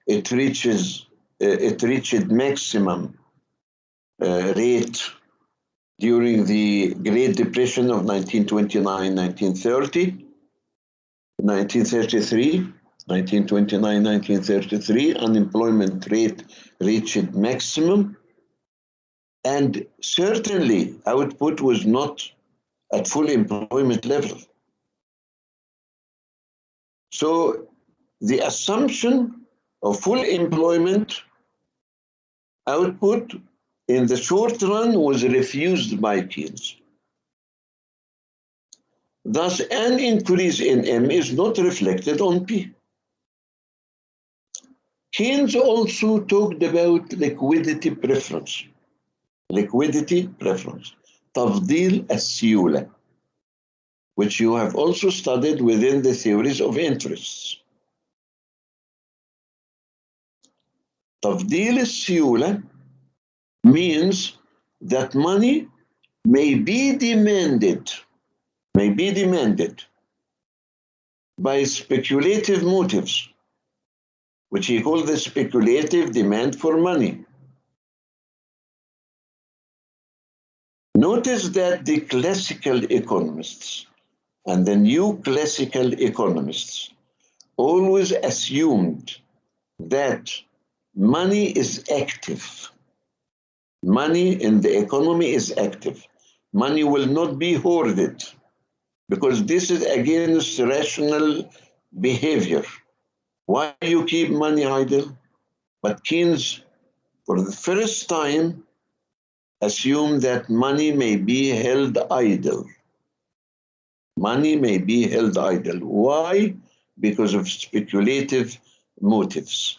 It reached maximum rate during the Great Depression of 1929-1930, 1933, unemployment rate reached maximum, and certainly output was not at full employment level. So the assumption of full employment output in the short run was refused by Keynes. Thus, an increase in M is not reflected on P. Keynes also talked about liquidity preference. تفضيل السيولة, which you have also studied within the theories of interests. تفضيل السيولة means that money may be demanded by speculative motives, which he called the speculative demand for money. Notice that the classical economists and the new classical economists always assumed that money is active. Money in the economy is active. Money will not be hoarded because this is against rational behavior. Why you keep money idle? But Keynes, for the first time, assumed that money may be held idle. Money may be held idle. Why? Because of speculative motives.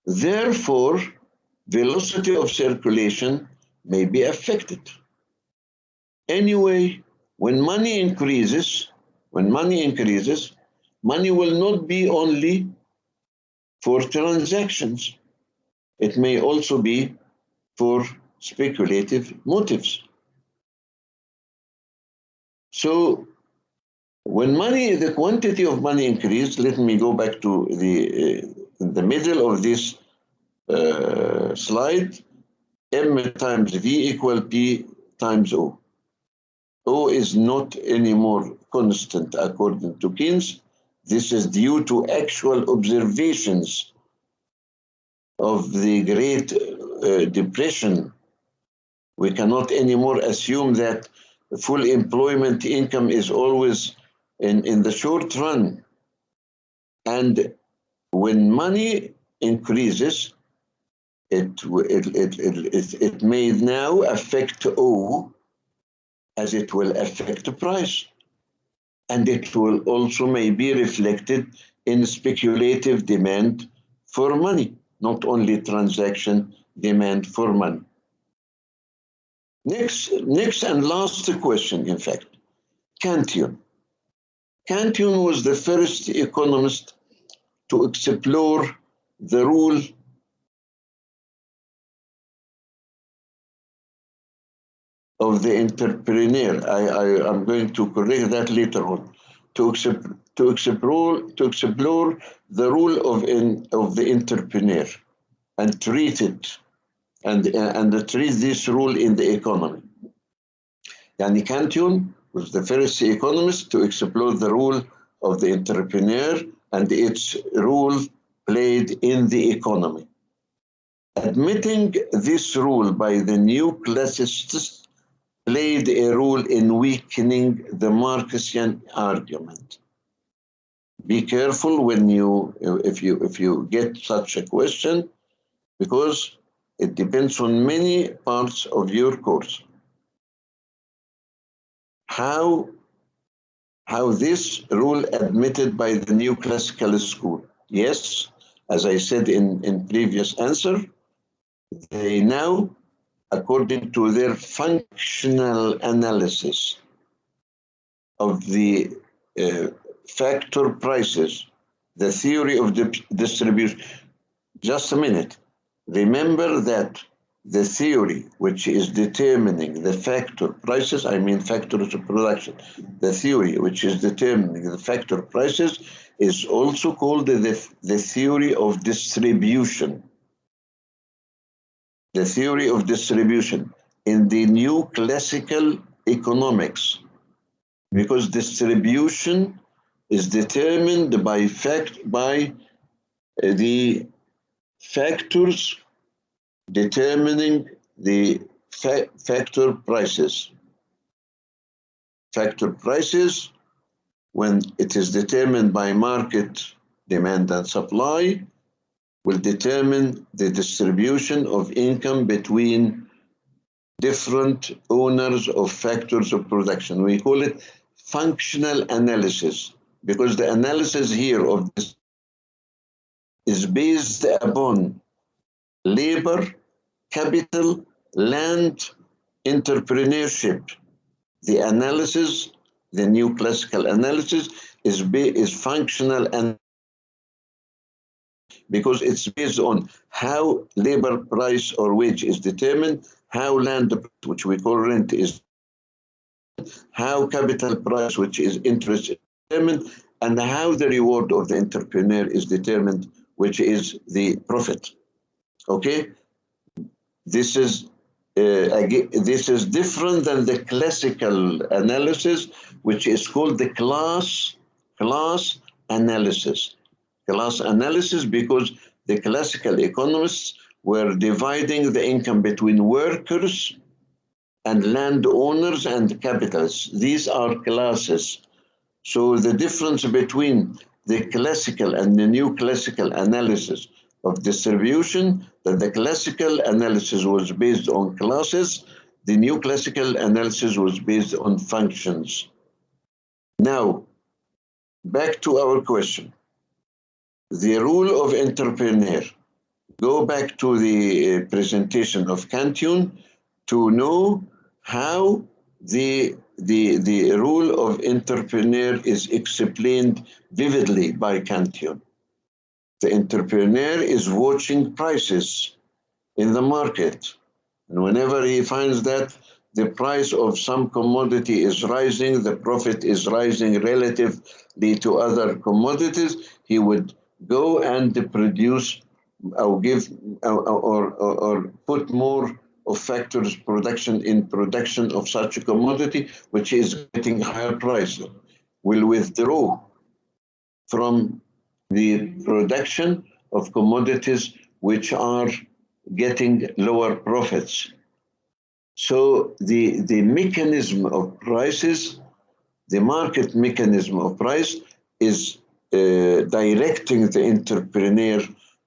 Therefore, velocity of circulation may be affected. Anyway, when money increases, money will not be only for transactions. It may also be for speculative motives. So when the quantity of money increased, let me go back to the middle of this slide, M times V equal P times O. O is not anymore constant according to Keynes. This is due to actual observations of the Great Depression. We cannot anymore assume that full employment income is always in the short run. And when money increases, it may now affect O as it will affect the price. And it will also may be reflected in speculative demand for money, not only transaction demand for money. Next and last question, in fact, Cantillon. Cantillon was the first economist to explore the rule of the entrepreneur. I'm going to correct that later on. To explore the role of the entrepreneur and treat it and treat this role in the economy. Yani Cantillon was the first economist to explore the role of the entrepreneur and its role played in the economy. Admitting this role by the new classicists played a role in weakening the Marxian argument. Be careful when if you get such a question, because it depends on many parts of your course. How this rule admitted by the new classical school? Yes, as I said in previous answer, they now, according to their functional analysis of the factor prices, the theory of the distribution. Just a minute. Remember that the theory which is determining the factor prices, I mean factors of production, the theory which is determining the factor prices is also called the theory of distribution. The theory of distribution in the new classical economics, because distribution is determined by the factors determining the factor prices. Factor prices, when it is determined by market demand and supply, will determine the distribution of income between different owners of factors of production. We call it functional analysis, because the analysis here of this is based upon labor, capital, land, entrepreneurship. The analysis, the new classical analysis, is functional and because it's based on how labor price or wage is determined, how land, which we call rent, is how capital price, which is interest, is determined, and how the reward of the entrepreneur is determined, which is the profit. Okay, this is different than the classical analysis, which is called the class analysis. Class analysis, because the classical economists were dividing the income between workers and landowners and capitalists. These are classes. So the difference between the classical and the new classical analysis of distribution, that the classical analysis was based on classes, the new classical analysis was based on functions. Now, back to our question. The rule of entrepreneur. Go back to the presentation of Cantillon to know how the rule of entrepreneur is explained vividly by Cantillon. The entrepreneur is watching prices in the market, and whenever he finds that the price of some commodity is rising, the profit is rising relatively to other commodities, he would go and produce or give or put more of factors production in production of such a commodity which is getting higher price, will withdraw from the production of commodities which are getting lower profits. So the mechanism of prices, the market mechanism of price, is directing the entrepreneur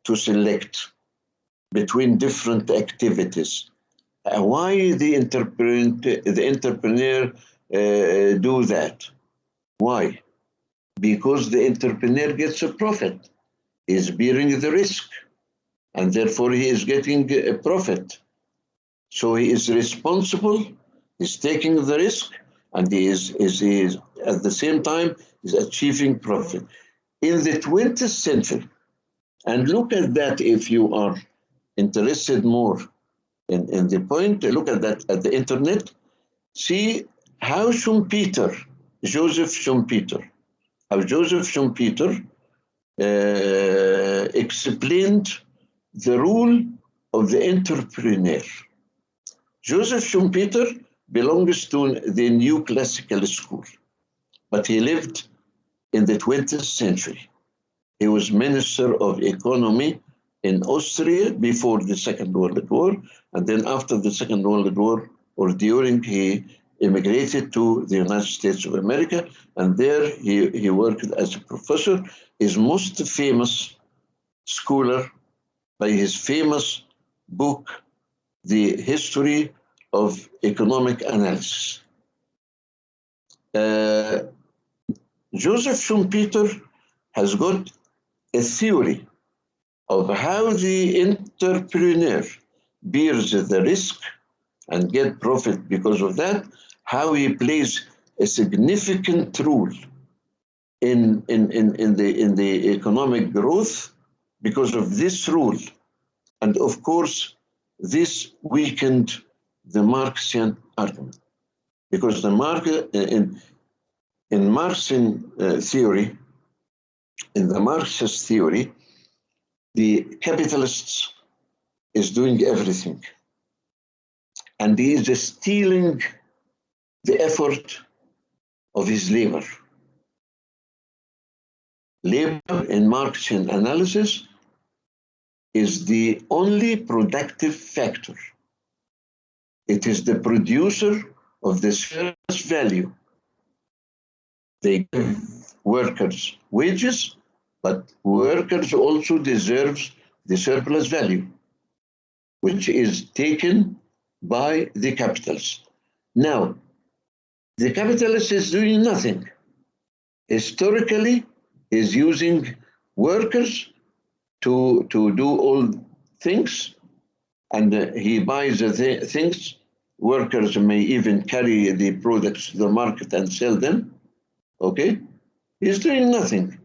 to select between different activities. Why the entrepreneur do that? Why? Because the entrepreneur gets a profit, is bearing the risk, and therefore he is getting a profit. So he is responsible, he's taking the risk, and he is at the same time is achieving profit. In the 20th century, and look at that if you are interested more in the point, look at that at the internet. See how Schumpeter, Joseph Schumpeter, how Joseph Schumpeter explained the rule of the entrepreneur. Joseph Schumpeter belongs to the new classical school, but he lived in the 20th century. He was Minister of Economy in Austria before the Second World War, and then after the Second World War, or during, he immigrated to the United States of America, and there he worked as a professor. His most famous scholar by his famous book, The History of Economic Analysis. Joseph Schumpeter has got a theory of how the entrepreneur bears the risk and get profit because of that, how he plays a significant role in the economic growth because of this rule. And of course, this weakened the Marxian argument, because the market in Marxian theory, in the Marxist theory, the capitalists is doing everything, and he is stealing the effort of his labor. Labor in Marxian analysis is the only productive factor. It is the producer of the surplus value. They give workers wages, but workers also deserve the surplus value, which is taken by the capitalist. Now, the capitalist is doing nothing. Historically, is using workers to do all things, and he buys the things. Workers may even carry the products to the market and sell them. Okay? He's doing nothing,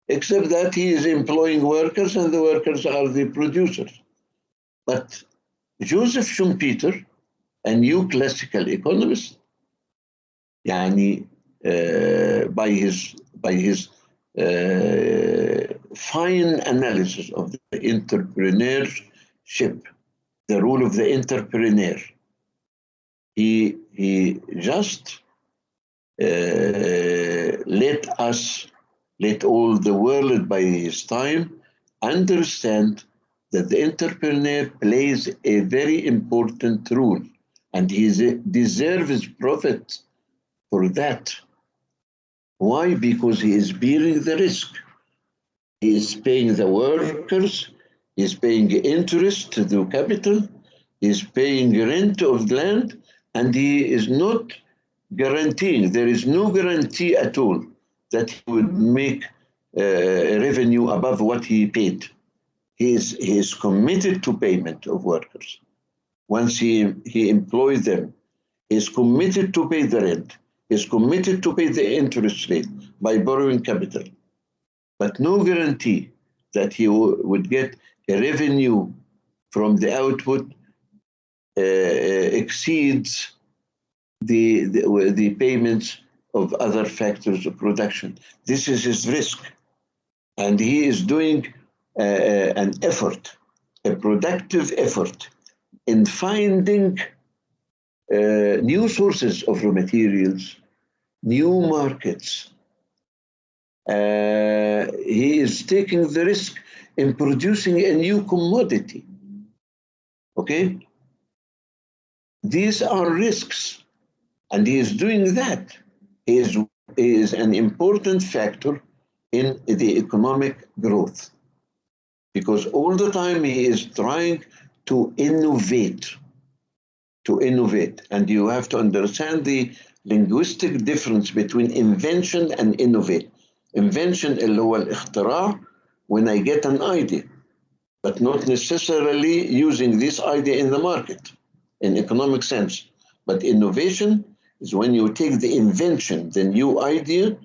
except that he is employing workers, and the workers are the producers. But Joseph Schumpeter, a new classical economist, by his fine analysis of the entrepreneurship, the role of the entrepreneur, he just let all the world by his time understand that the entrepreneur plays a very important role, and he deserves profit for that. Why? Because he is bearing the risk. He is paying the workers, he is paying interest to the capital, he is paying rent of land, and he is not guaranteeing, there is no guarantee at all that he would make revenue above what he paid. He is committed to payment of workers. Once he employs them, he is committed to pay the rent, he is committed to pay the interest rate by borrowing capital, but no guarantee that he would get a revenue from the output exceeds the payments of other factors of production. This is his risk. And he is doing an effort, a productive effort, in finding new sources of raw materials, new markets. He is taking the risk in producing a new commodity. Okay? These are risks, and he is doing that. He is an important factor in the economic growth, because all the time he is trying to innovate, and you have to understand the linguistic difference between invention and innovate. Invention اللي هو الاختراع, when I get an idea, but not necessarily using this idea in the market, in economic sense. But innovation is when you take the invention, the new idea,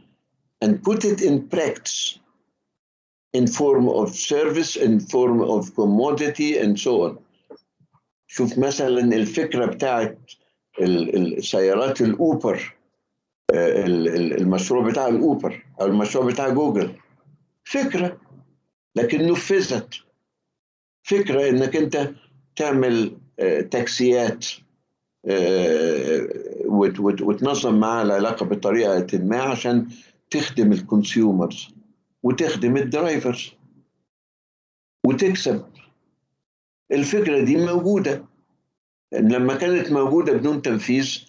and put it in practice, in form of service, in form of commodity, and so on. شوف مثلا الفكرة بتاعت السيارات الأوبر، المشروع بتاع الأوبر أو المشروع بتاع جوجل، فكرة لكن نفذت. فكرة إنك أنت تعمل تاكسيات وتنظم معها العلاقة بطريقة ما عشان تخدم الكونسيومرز وتخدم الدرايفرز وتكسب. الفكرة دي موجودة. لما كانت موجودة بدون تنفيذ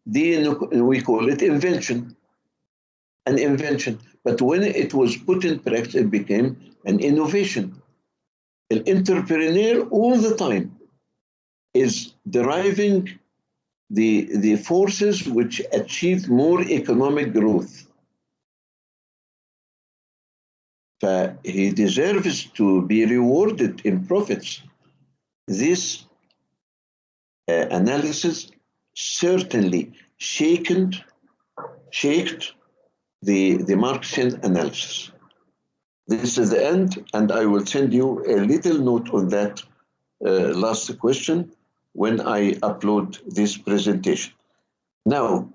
دي we call it invention, an invention. But when it was put in practice it became an innovation. The entrepreneur all the time is deriving the forces which achieve more economic growth. He deserves to be rewarded in profits. This analysis certainly shaked the Marxian analysis. This is the end, and I will send you a little note on that last question when I upload this presentation. Now,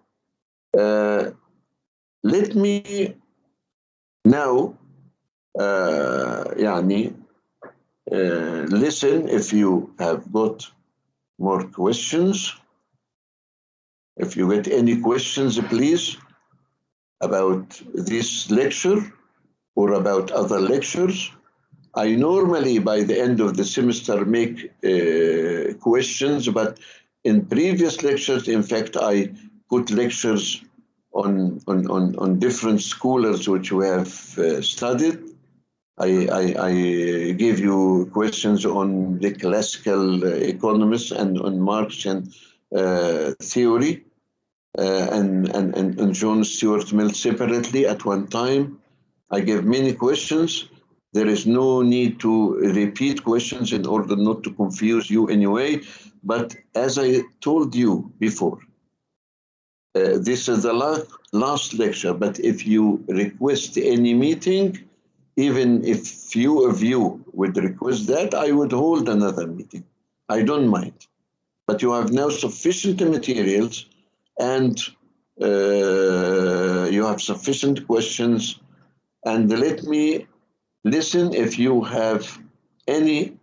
let me now listen if you have got more questions. If you get any questions, please, about this lecture or about other lectures. I normally, by the end of the semester, make questions, but in previous lectures, in fact, I put lectures on different scholars which we have studied. I gave you questions on the classical economists and on Marxian theory and John Stuart Mill separately at one time. I gave many questions. There is no need to repeat questions in order not to confuse you anyway. But as I told you before, this is the last lecture, but if you request any meeting, even if few of you would request that, I would hold another meeting. I don't mind. But you have now sufficient materials and you have sufficient questions. And let me listen if you have any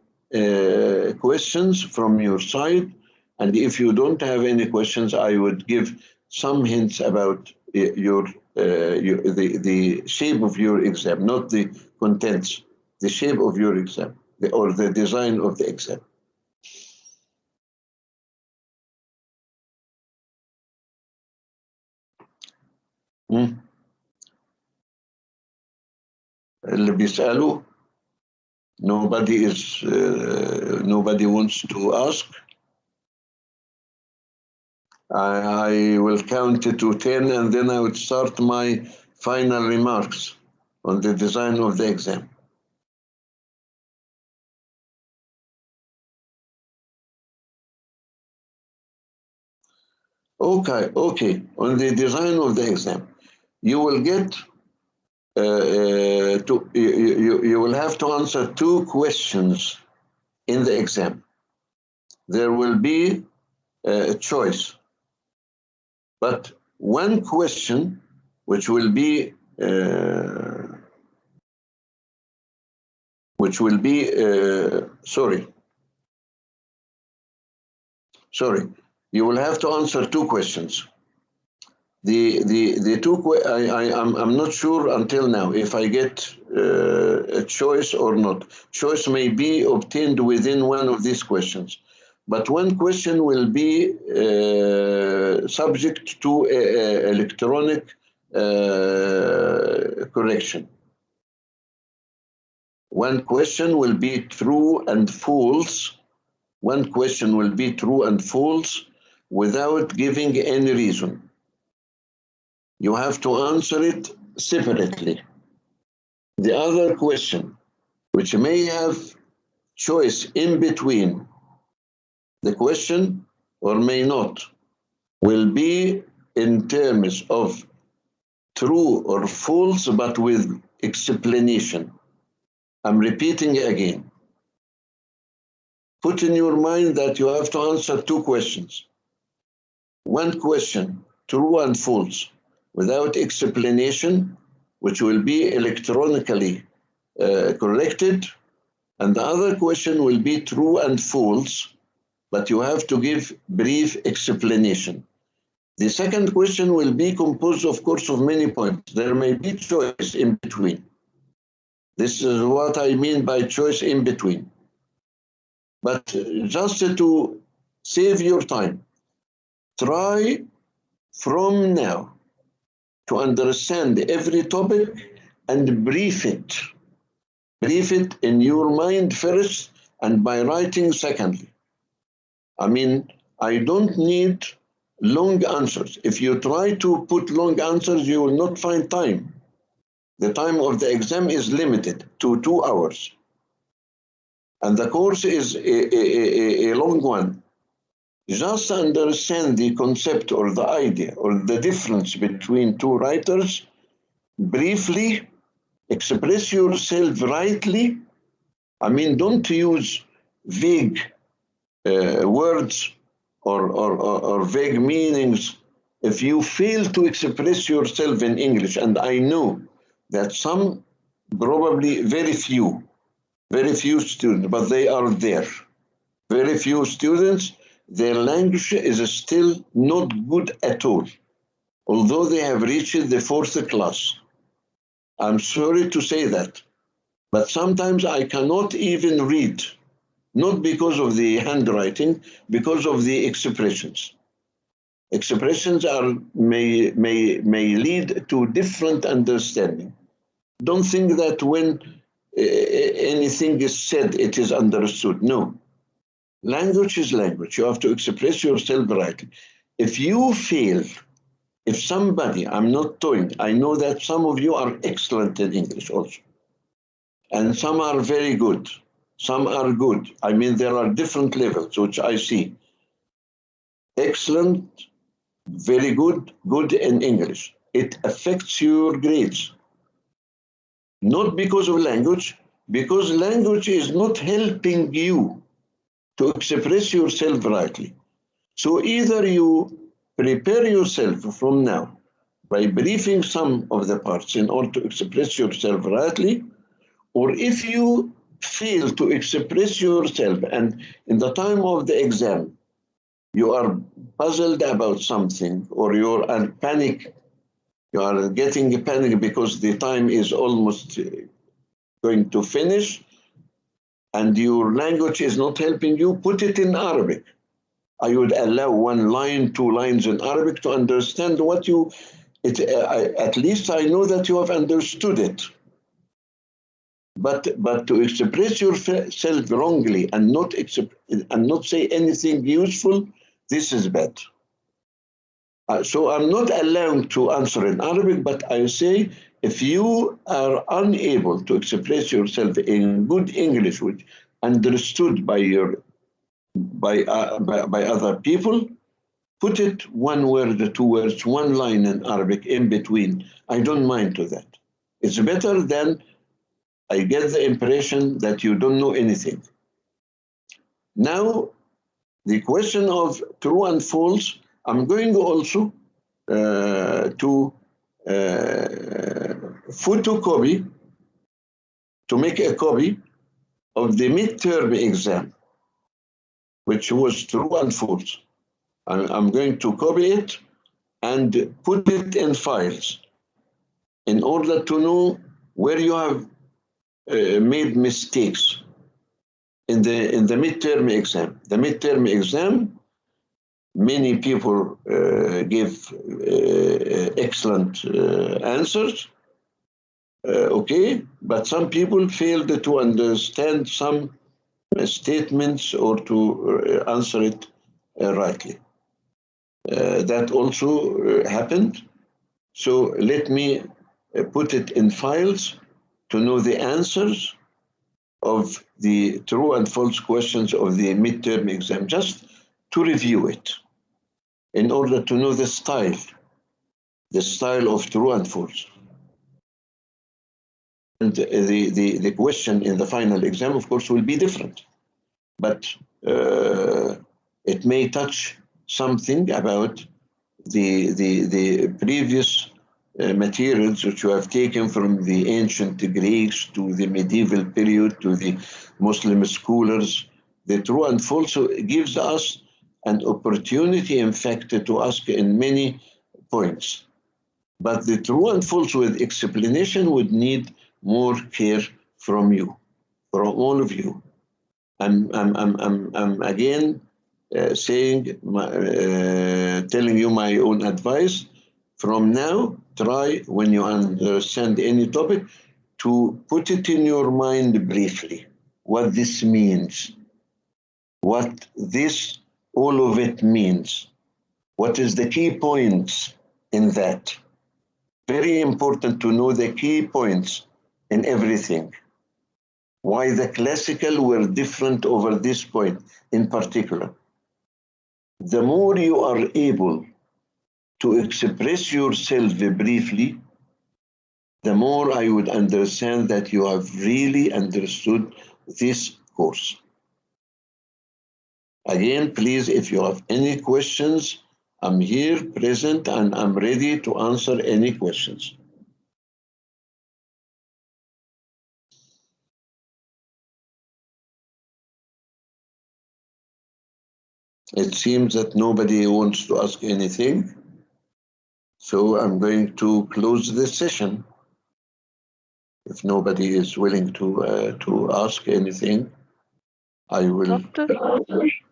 questions from your side. And if you don't have any questions, I would give some hints about the shape of your exam, not the contents, the shape of your exam or the design of the exam. اللي بيسألوا nobody wants to ask. I will count to 10 and then I would start my final remarks on the design of the exam. Okay. On the design of the exam, you will get you will have to answer 2 questions in the exam. There will be a choice, but one question which will be sorry, you will have to answer 2 questions. I'm not sure until now if I get a choice or not. Choice may be obtained within one of these questions, but one question will be subject to electronic correction. One question will be true and false. One question will be true and false without giving any reason. You have to answer it separately. The other question, which may have choice in between the question or may not, will be in terms of true or false, but with explanation. I'm repeating again. Put in your mind that you have to answer 2 questions. one question, true and false, without explanation, which will be electronically corrected, and the other question will be true and false, but you have to give brief explanation. The second question will be composed, of course, of many points. There may be choice in between. This is what I mean by choice in between. But just to save your time, try from now to understand every topic and brief it. Brief it in your mind first and by writing secondly. I mean, I don't need long answers. If you try to put long answers, you will not find time. The time of the exam is limited to 2 hours. And the course is a long one. Just understand the concept or the idea or the difference between two writers briefly, express yourself rightly. I mean, don't use vague words or vague meanings. If you fail to express yourself in English, and I know that some, probably very few students, but they are there. Very few students, their language is still not good at all, although they have reached the 4th class. I'm sorry to say that, but sometimes I cannot even read, not because of the handwriting, because of the expressions. Expressions may lead to different understanding. Don't think that when anything is said, it is understood. No. Language is language. You have to express yourself rightly. If you fail, if somebody, I'm not doing, I know that some of you are excellent in English also. And some are very good. Some are good. I mean, there are different levels, which I see. Excellent, very good, good in English. It affects your grades. Not because of language, because language is not helping you to express yourself rightly. So either you prepare yourself from now by briefing some of the parts in order to express yourself rightly, or if you fail to express yourself and in the time of the exam you are puzzled about something or you're in panic, you are getting a panic because the time is almost going to finish and your language is not helping you, put it in Arabic. I would allow 1 line, 2 lines in Arabic to understand what you, at least I know that you have understood it. But to express yourself wrongly and not say anything useful, this is bad. So I'm not allowed to answer in Arabic, but I say if you are unable to express yourself in good English, which understood by other people, put it 1 word, 2 words, 1 line in Arabic in between. I don't mind to that. It's better than I get the impression that you don't know anything. Now, the question of true and false, I'm going also to photocopy, to make a copy of the midterm exam, which was true and false. I'm going to copy it and put it in files in order to know where you have made mistakes in the midterm exam. The midterm exam, many people give excellent answers, okay, but some people failed to understand some statements or to answer it rightly. That also happened. So let me put it in files to know the answers of the true and false questions of the midterm exam, just to review it in order to know the style of true and false. And the question in the final exam, of course, will be different, but it may touch something about the previous materials which you have taken from the ancient Greeks to the medieval period to the Muslim scholars, the true and false gives us an opportunity, in fact, to ask in many points. But the true and false with explanation would need more care from you, from all of you. I'm again telling you my own advice. From now, try when you understand any topic to put it in your mind briefly, what this means, what this, all of it means, what is the key points in that. Very important to know the key points in everything. Why the classical were different over this point in particular. The more you are able to express yourself briefly, the more I would understand that you have really understood this course. Again, please, if you have any questions, I'm here present and I'm ready to answer any questions. It seems that nobody wants to ask anything. So I'm going to close this session. If nobody is willing to ask anything, I will. Doctor,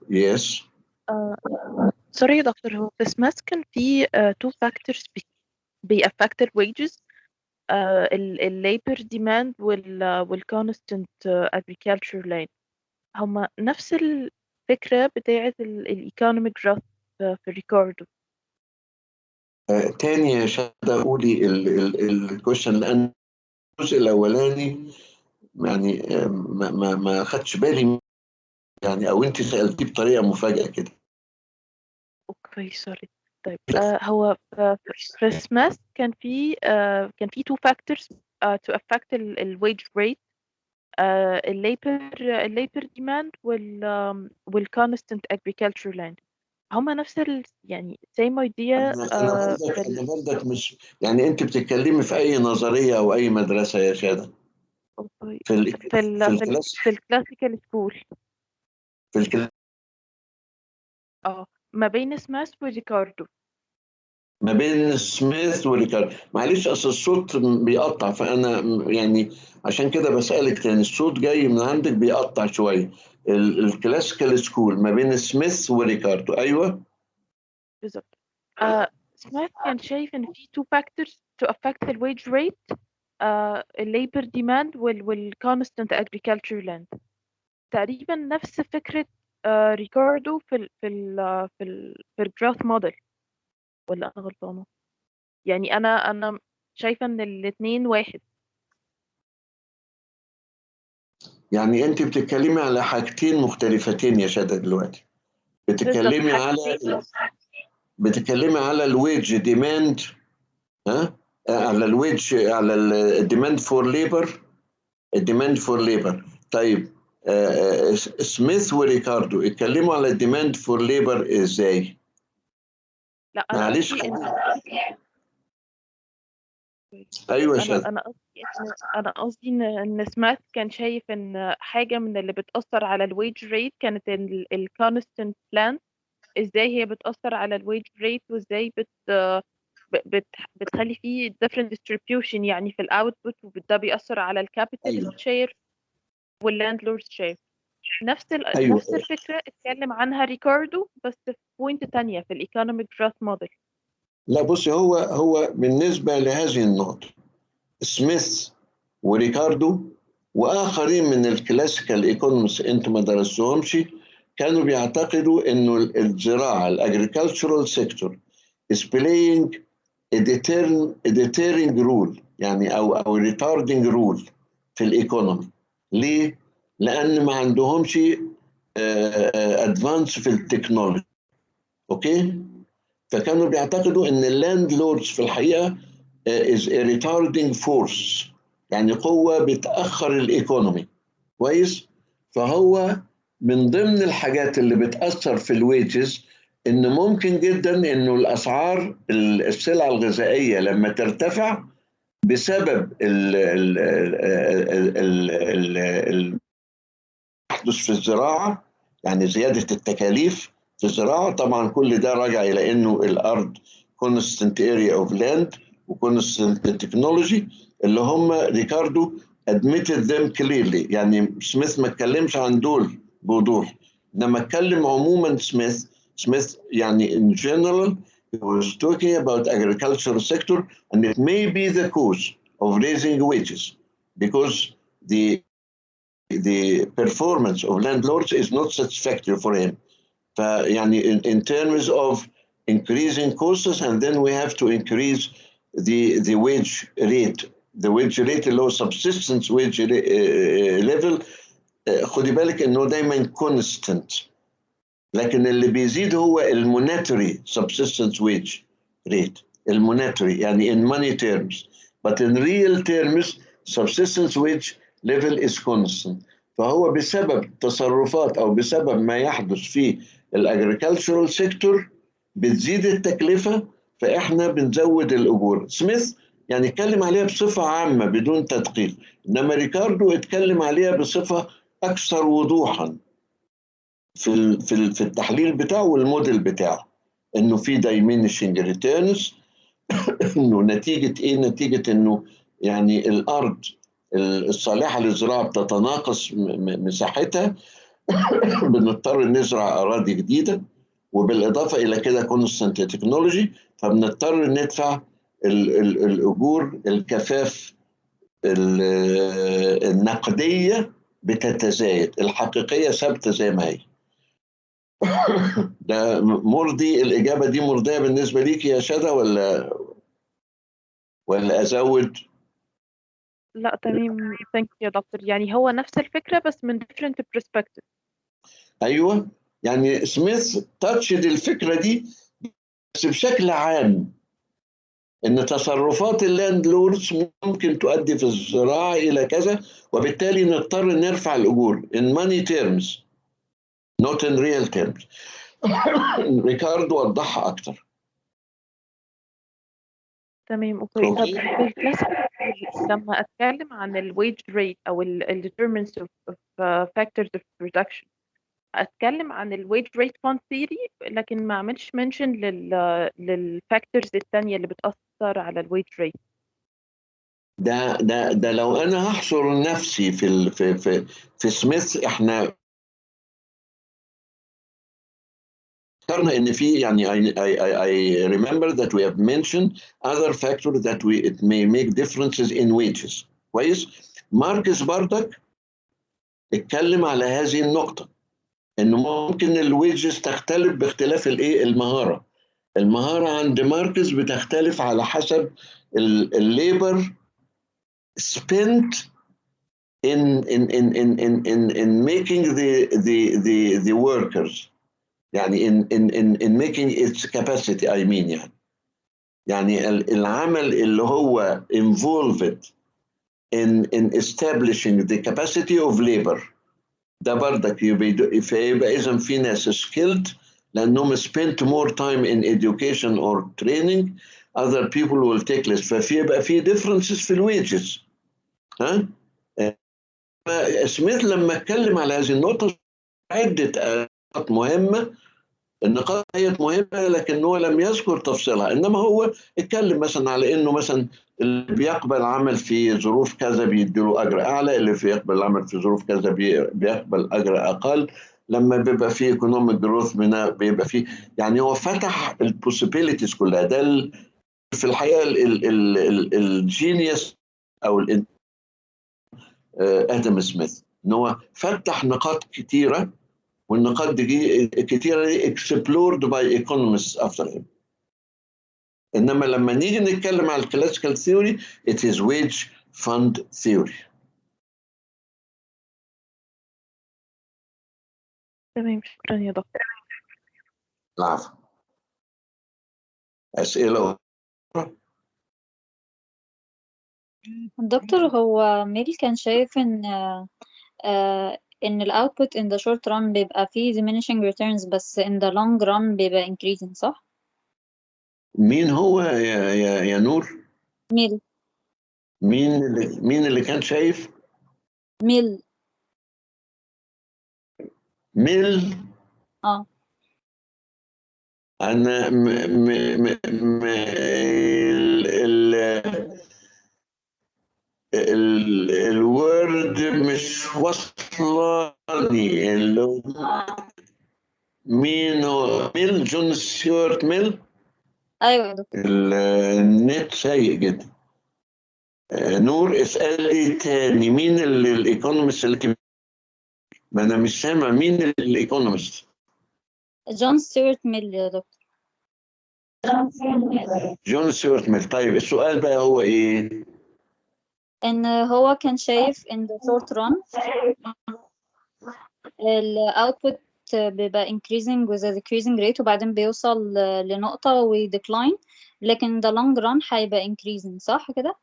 Yes. sorry يا دكتور، هو في SMAS كان في two factors بيأفكت الwages، labor demand constant agriculture line. هما نفس الفكرة بتاعة economic growth في ريكاردو. تاني يا شادة قولي الكويشن، لأن الجزء الأولاني يعني ما خدش بالي يعني، أو أنت سألتيه بطريقة مفاجئة كده. اوكي سوري. طيب هو في SMAS كان في two factors to affect wage rate، labor demand constant agriculture land. هما نفس يعني same idea. أنا برضك مش يعني، أنت بتتكلمي في أي نظرية أو أي مدرسة يا شادة؟ في الكلاسيكال سكول. ما بين SMAS وريكاردو. ما بين سميث وريكاردو. معلش اصل الصوت بيقطع، فانا يعني عشان كده بسالك تاني، الصوت جاي من عندك بيقطع شويه. الكلاسيكال سكول ما بين سميث وريكاردو. ايوه بالظبط. سميث كان شايف ان في two factors to affect the wage rate، labor demand constant agriculture land. تقريبا نفس فكرة ريكاردو في الجروث موديل، ولا انا غلطانة؟ يعني انا شايفة ان الاتنين واحد. يعني انت بتتكلمي على حاجتين مختلفتين يا شادة دلوقتي. بتتكلمي على الويج ديماند، ها، على الويج، على الديماند فور ليبر، الديماند فور ليبر. طيب سميث وريكاردو اتكلموا على الديماند فور ليبر ازاي؟ لا معلش ايوه شادة. انا قصدي ان سماث كان شايف ان حاجه من اللي بتاثر على الويج ريت كانت الكونستنت بلان، ازاي هي بتاثر على الويج ريت، وازاي بتخلي فيه different distribution يعني في الاوتبوت، وده بيأثر على الكابيتالست شير واللاندلورد شير. نفس الفكره اتكلم عنها ريكاردو، بس في بوينت تانية في الايكونوميك جروث موديل. لا بصي، هو بالنسبه لهذه النقطه سميث وريكاردو واخرين من الكلاسيكال ايكونومست انتم ما درستوهمش، كانوا بيعتقدوا انه الزراعه الاجريكلتشرال سيكتور is playing a deterring rule، يعني او retarding rule في الايكونومي. ليه؟ لان ما عندهمش ادفانس في التكنولوجي. اوكي، فكانوا بيعتقدوا ان اللاند لوردز في الحقيقه is a retarding force، يعني قوه بتاخر الايكونومي. كويس. فهو من ضمن الحاجات اللي بتاثر في الويجز إن ممكن جدا إنه الأسعار السلع الغذائية لما ترتفع بسبب ال يحدث في الزراعة، يعني زيادة التكاليف في الزراعة. طبعا كل ده راجع إلى إنه الأرض constant area of land و constant technology اللي هم ريكاردو admitted them clearly. يعني سميث ما اتكلمش عن دول بوضوح، إنما اتكلم عموما سميث يعني in general he was talking about agricultural sector and it may be the cause of raising wages because the performance of landlords is not satisfactory for him. فيعني in terms of increasing costs and then we have to increase the wage rate. The wage rate اللي هو subsistence wage level خدي بالك انه دايما constant، لكن اللي بيزيد هو المونetary subsistence wage rate. المونetary يعني in money terms, but in real terms subsistence wage level is constant. فهو بسبب تصرفات او بسبب ما يحدث في الاجريكلتشرال سيكتور بتزيد التكلفه، فاحنا بنزود الاجور. سميث يعني اتكلم عليها بصفه عامه بدون تدقيق، انما ريكاردو اتكلم عليها بصفه اكثر وضوحا في التحليل بتاعه والموديل بتاعه، انه في diminishing returns. انه نتيجه ايه؟ نتيجه انه يعني الارض الصالحه للزراعه بتتناقص مساحتها بنضطر نزرع اراضي جديده، وبالاضافه الى كده كونستنت تكنولوجي، فبنضطر ندفع الاجور الكفاف النقديه بتتزايد، الحقيقيه ثابته زي ما هي. ده مرضي؟ الإجابة دي مرضية بالنسبة ليك يا شادة ولا أزود؟ لا تمام، ثانك يو يا دكتور. يعني هو نفس الفكرة بس من different perspective. أيوه، يعني سميث تاتشد الفكرة دي بس بشكل عام، إن تصرفات اللاندلوردز ممكن تؤدي في الزراعة إلى كذا، وبالتالي نضطر نرفع الأجور in money terms not in real terms. ريكاردو وضحها أكتر. تمام اوكي. طب في الكلاسيكال لما اتكلم عن الويج ريت او determinants of factors of production، اتكلم عن الويج ريت فاند ثيري، لكن ما اعملش منشن للفاكتورز الثانيه اللي بتاثر على الويج ريت. ده لو انا هحصر نفسي في سميث، احنا ذكرنا ان في يعني I remember that we have mentioned other factors that it may make differences in wages. كويس؟ ماركس بردك اتكلم على هذه النقطة، انه ممكن الويجز تختلف باختلاف الايه؟ المهارة عند ماركس بتختلف على حسب الليبر spent in making the workers، يعني in making its capacity I mean. يعني العمل اللي هو involved in establishing the capacity of labor ده برضك فيبقى إذا في ناس skilled لأنهم spent more time in education or training, other people will take less، فيبقى في differences في الويجز. ها؟ سميث لما اتكلم على هذه النقطة عدة نقاط مهمة، النقاط هي مهمة لكن هو لم يذكر تفصيلها، إنما هو اتكلم مثلا على إنه مثلا اللي بيقبل عمل في ظروف كذا بيديله أجر أعلى، اللي بيقبل العمل في ظروف كذا بيقبل أجر أقل، لما بيبقى فيه ايكونوميك جروث بيبقى فيه، يعني هو فتح البوسيبيليتيز كلها. ده في الحقيقة الجينيوس أو آدم سميث، إن هو فتح نقاط كتيرة، والنقاط دي كتيرة دي explored by economists after him. إنما لما نيجي نتكلم على الكلاسيكال ثيوري it is wage fund theory. تمام، شكرا يا دكتور. العفو. أسئلة أخرى؟ دكتور، هو ميل كان شايف ان إن ال output in the short run بيبقى فيه diminishing returns بس in the long run بيبقى increasing صح؟ مين هو يا نور؟ ميل مين اللي كان شايف؟ ميل ميل. أنا الورد مش وصلاني. مين هو ميل؟ جون ستيوارت ميل. أيوة يا دكتور. النت سيء جدا. نور اسألي تاني، مين الايكونومست اللي ما انا مش سامع مين الايكونومست. جون ستيوارت ميل يا دكتور. جون ستيوارت ميل. طيب السؤال بقى هو ايه؟ إن هو كان شايف in the short run ال output بيبقى increasing with a decreasing rate وبعدين بيوصل لنقطة و decline، لكن the long run هيبقى increasing صح كده؟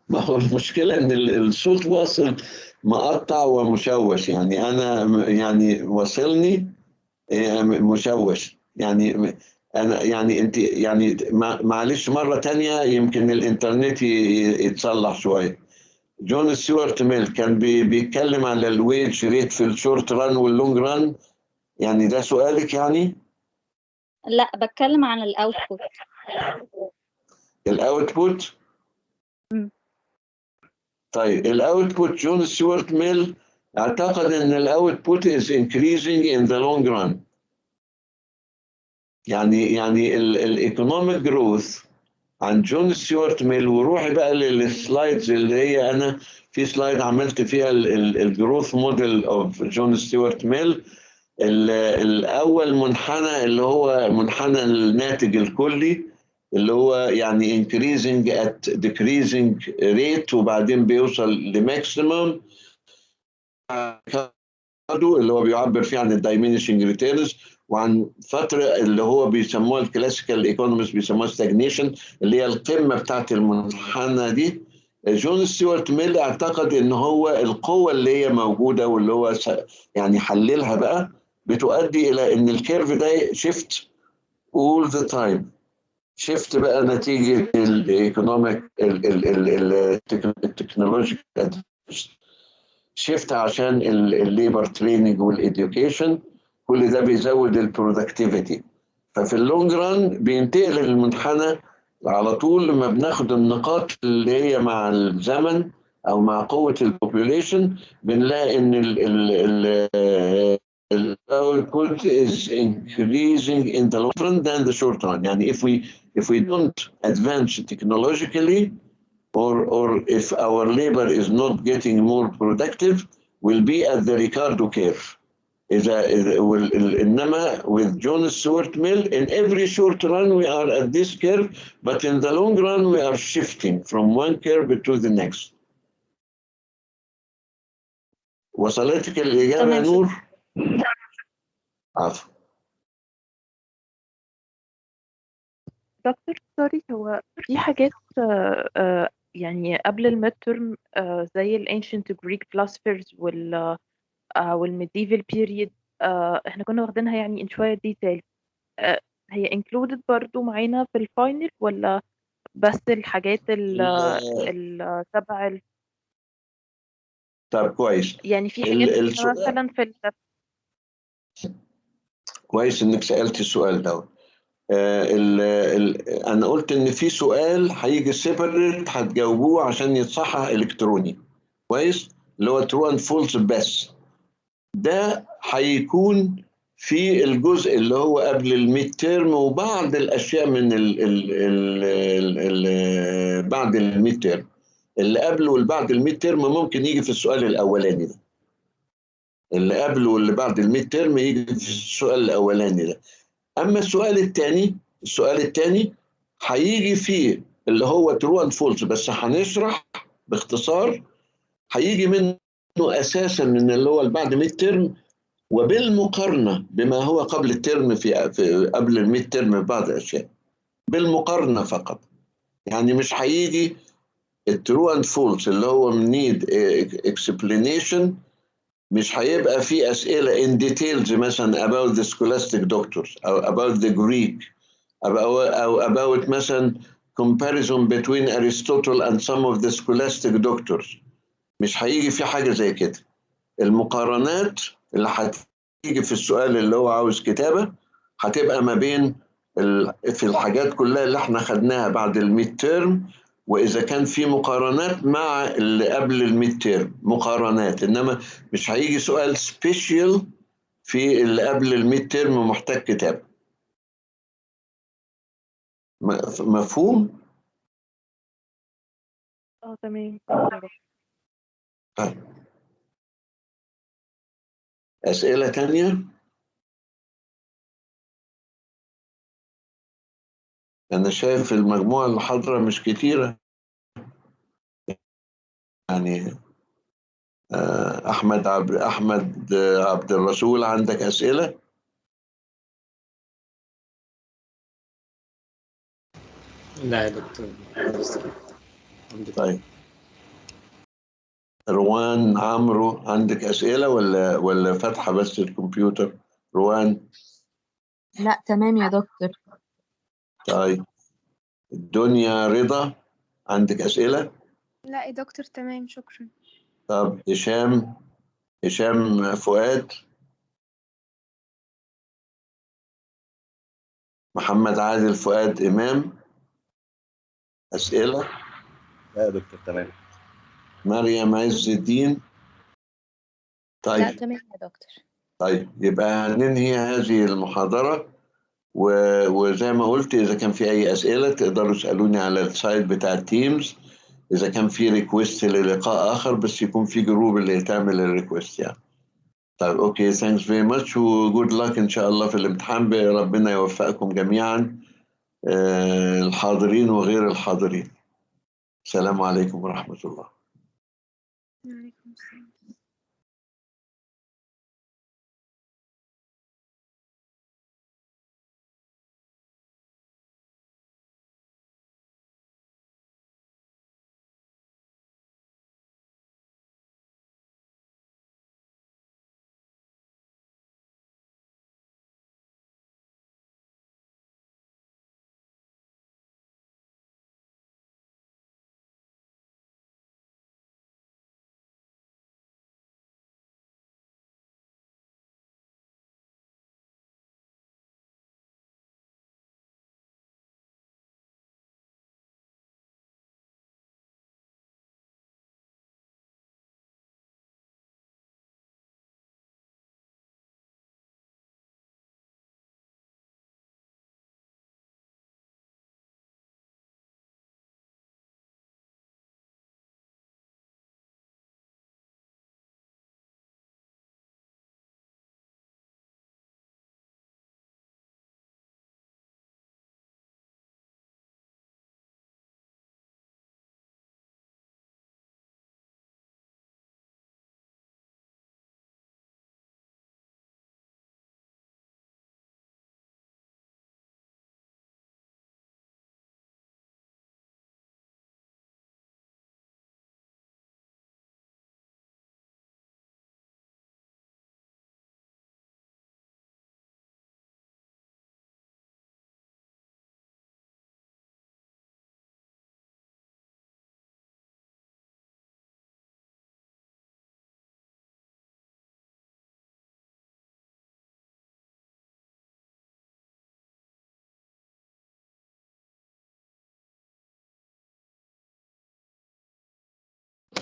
ما هو المشكلة إن الصوت واصل مقطع ومشوش، يعني أنا يعني واصلني مشوش، يعني أنا يعني أنت يعني معلش مرة تانية يمكن الإنترنت يتصلح شوية. جون ستيوارت ميل كان بيتكلم على الويج ريت في الشورت ران واللونج ران، يعني ده سؤالك يعني؟ لا بتكلم عن ال output. الأوتبوت. طيب الاوتبوت جون ستيوارت ميل اعتقد ان الاوتبوت is increasing in the long run. يعني الايكونوميك جروث عن جون ستيوارت ميل، وروحي بقى للسلايدز اللي هي انا في سلايد عملت فيها الجروث موديل اوف جون ستيوارت ميل. الاول منحنى اللي هو منحنى الناتج الكلي اللي هو يعني increasing at decreasing rate وبعدين بيوصل لماكسيموم اللي هو بيعبر فيه عن الدايمينشنج ريتيرنز، وعن فتره اللي هو بيسموها الكلاسيكال ايكونومست بيسموها ستاجنيشن اللي هي القمه بتاعت المنحنى دي. جون ستيوارت ميل اعتقد ان هو القوه اللي هي موجوده واللي هو يعني حللها بقى بتؤدي الى ان الكيرف ده شيفت all the time. شيفت بقى نتيجه الايكونوميك التكنولوجيا شيفت عشان الليبر تريننج والإديوكيشن، كل ده بيزود البرودكتيفيتي. ففي اللونج ران بينتقل المنحنى على طول لما بناخد النقاط اللي هي مع الزمن او مع قوه البوبوليشن بنلاقي ان الاوتبوت is increasing in the long run than the short run. يعني if we don't advance technologically or if our labor is not getting more productive will be at the Ricardo curve. إنما with John Stuart Mill in every short run we are at this curve, but in the long run we are shifting from one curve to the next. وصلتك الإجابة يا نور؟ عفوا. دكتور سوري، هو في حاجات يعني قبل الميد ترم زي الانشنت جريك فلاسفرز والميديفال بيريد احنا كنا واخدينها يعني ان شويه ديتيل. هي included برضو معانا في الفاينل ولا بس الحاجات تبع طب كويس. يعني في حاجات مثلا في كويس انك سألت السؤال ده. انا قلت ان في سؤال هيجي سيبريت هتجاوبوه عشان يتصحح الكتروني كويس، اللي هو ترو اند فولس بس. ده هيكون في الجزء اللي هو قبل الميد تيرم وبعض الاشياء من بعد الميد تيرم. اللي قبل والبعد الميد تيرم ممكن يجي في السؤال الاولاني ده. اللي قبل واللي بعد الميد تيرم يجي في السؤال الاولاني ده. اما السؤال الثاني هيجي فيه اللي هو ترو اند فولس بس هنشرح باختصار. هيجي منه اساسا من اللي هو بعد ميد ترم وبالمقارنه بما هو قبل الترم في قبل الميد ترم في بعض الاشياء بالمقارنه فقط. يعني مش هيجي الترو اند فولس اللي هو need explanation مش هيبقى فيه أسئلة in details مثلا about the scholastic doctors أو about the Greek أو about مثلا comparison between Aristotle and some of the scholastic doctors. مش هيجي في حاجة زي كده. المقارنات اللي هتيجي في السؤال اللي هو عاوز كتابة هتبقى ما بين في الحاجات كلها اللي احنا خدناها بعد الميد تيرم، وإذا كان في مقارنات مع اللي قبل الميد تيرم مقارنات، إنما مش هيجي سؤال سبيشال في اللي قبل الميد تيرم محتاج كتابة. مفهوم؟ تمام. أسئلة تانية؟ أنا شايف المجموعة اللي حاضرة مش كتيرة يعني. أحمد عبد الرسول، عندك أسئلة؟ لا يا دكتور. طيب روان عمرو، عندك أسئلة ولا فاتحة بس الكمبيوتر؟ روان. لا تمام يا دكتور. طيب الدنيا رضا، عندك أسئلة؟ لا يا دكتور تمام شكرا. طب هشام فؤاد. محمد عادل فؤاد إمام، أسئلة؟ لا يا دكتور تمام. مريم عز الدين. لا طيب تمام يا دكتور. طيب يبقى هننهي هذه المحاضرة، وزي ما قلت إذا كان في أي أسئلة تقدروا تسألوني على السايت بتاع التيمز. إذا كان في ريكويست للقاء آخر بس يكون في جروب اللي تعمل الريكويست يعني. طيب أوكي، thanks very much وجود luck إن شاء الله في الامتحان. ربنا يوفقكم جميعا، الحاضرين وغير الحاضرين. السلام عليكم ورحمة الله. وعليكم السلام.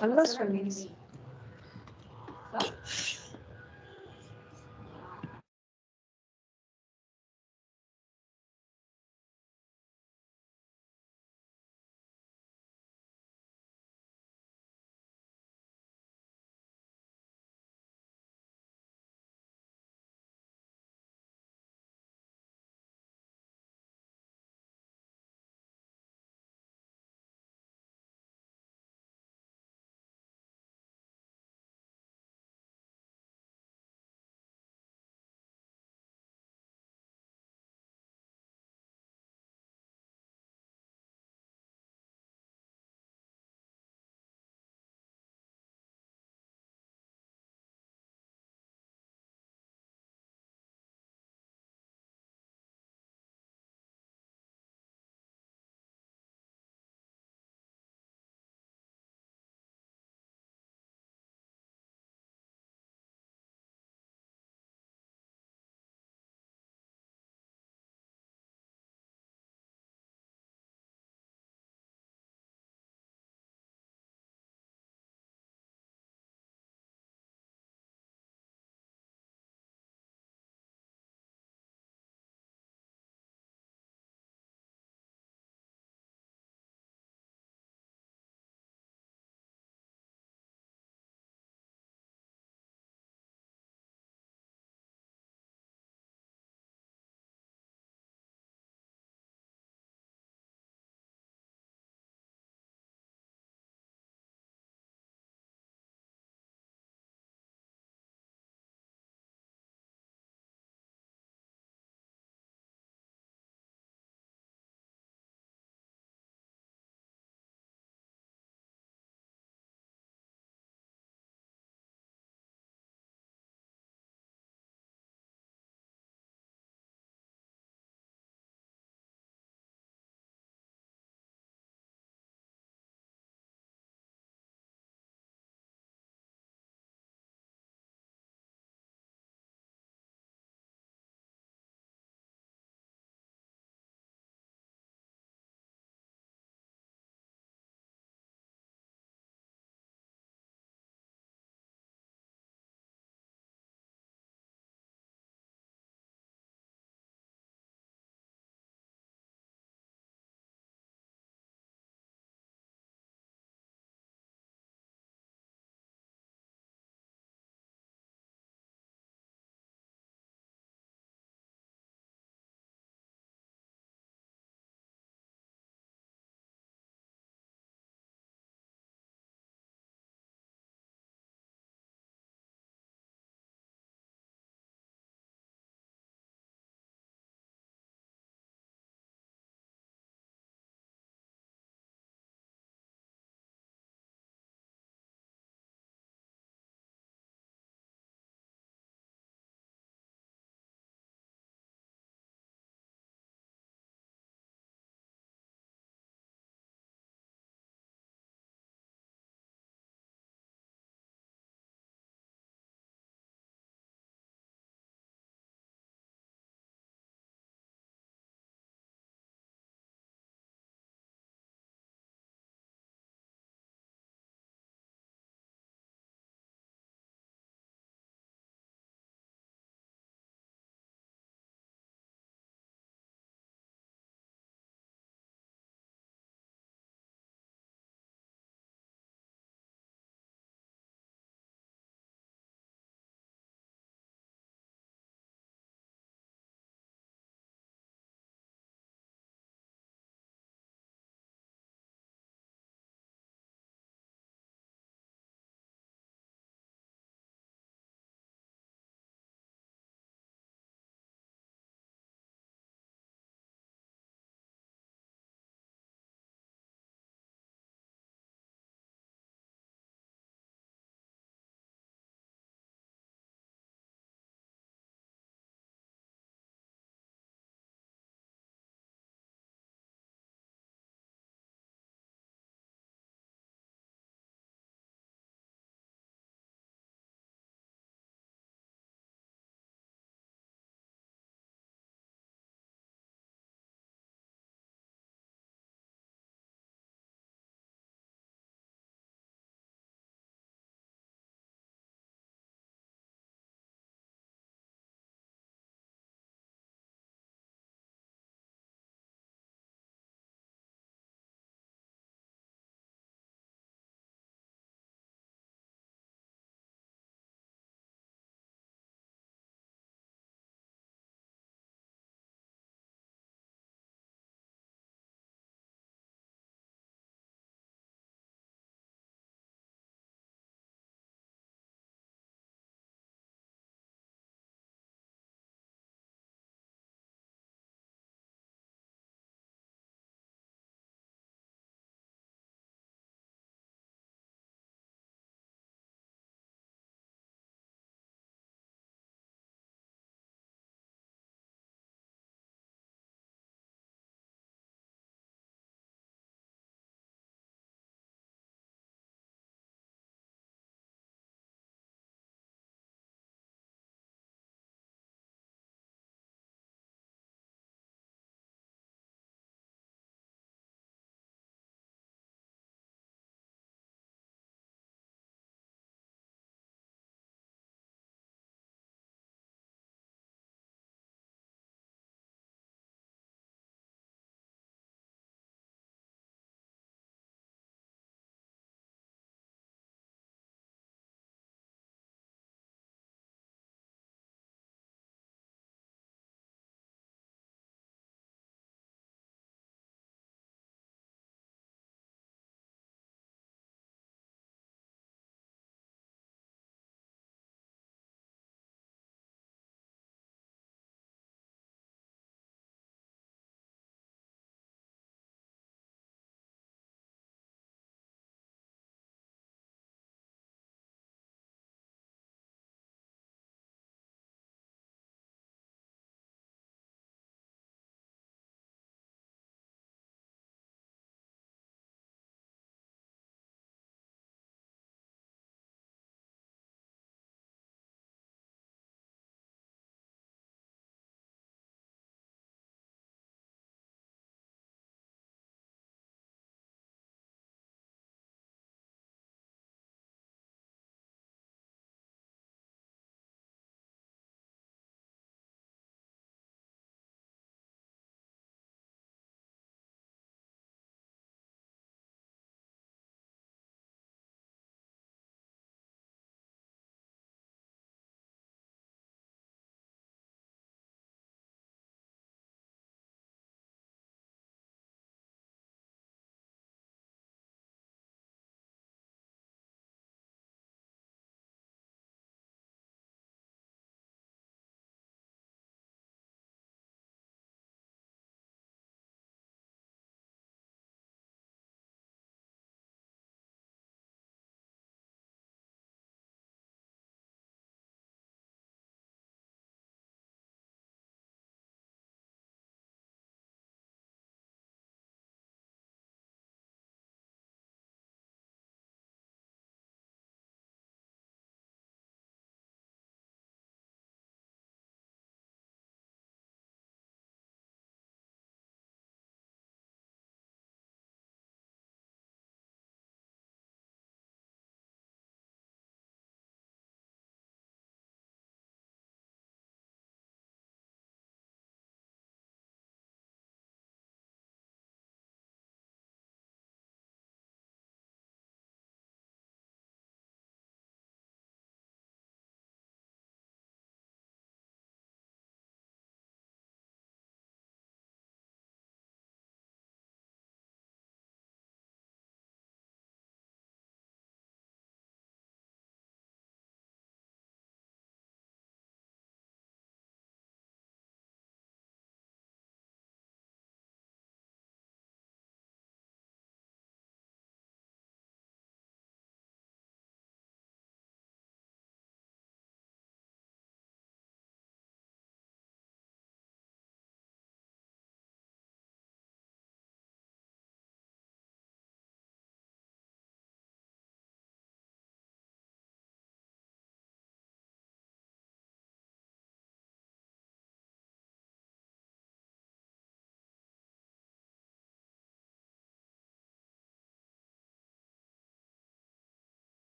خلاص ولا لسه؟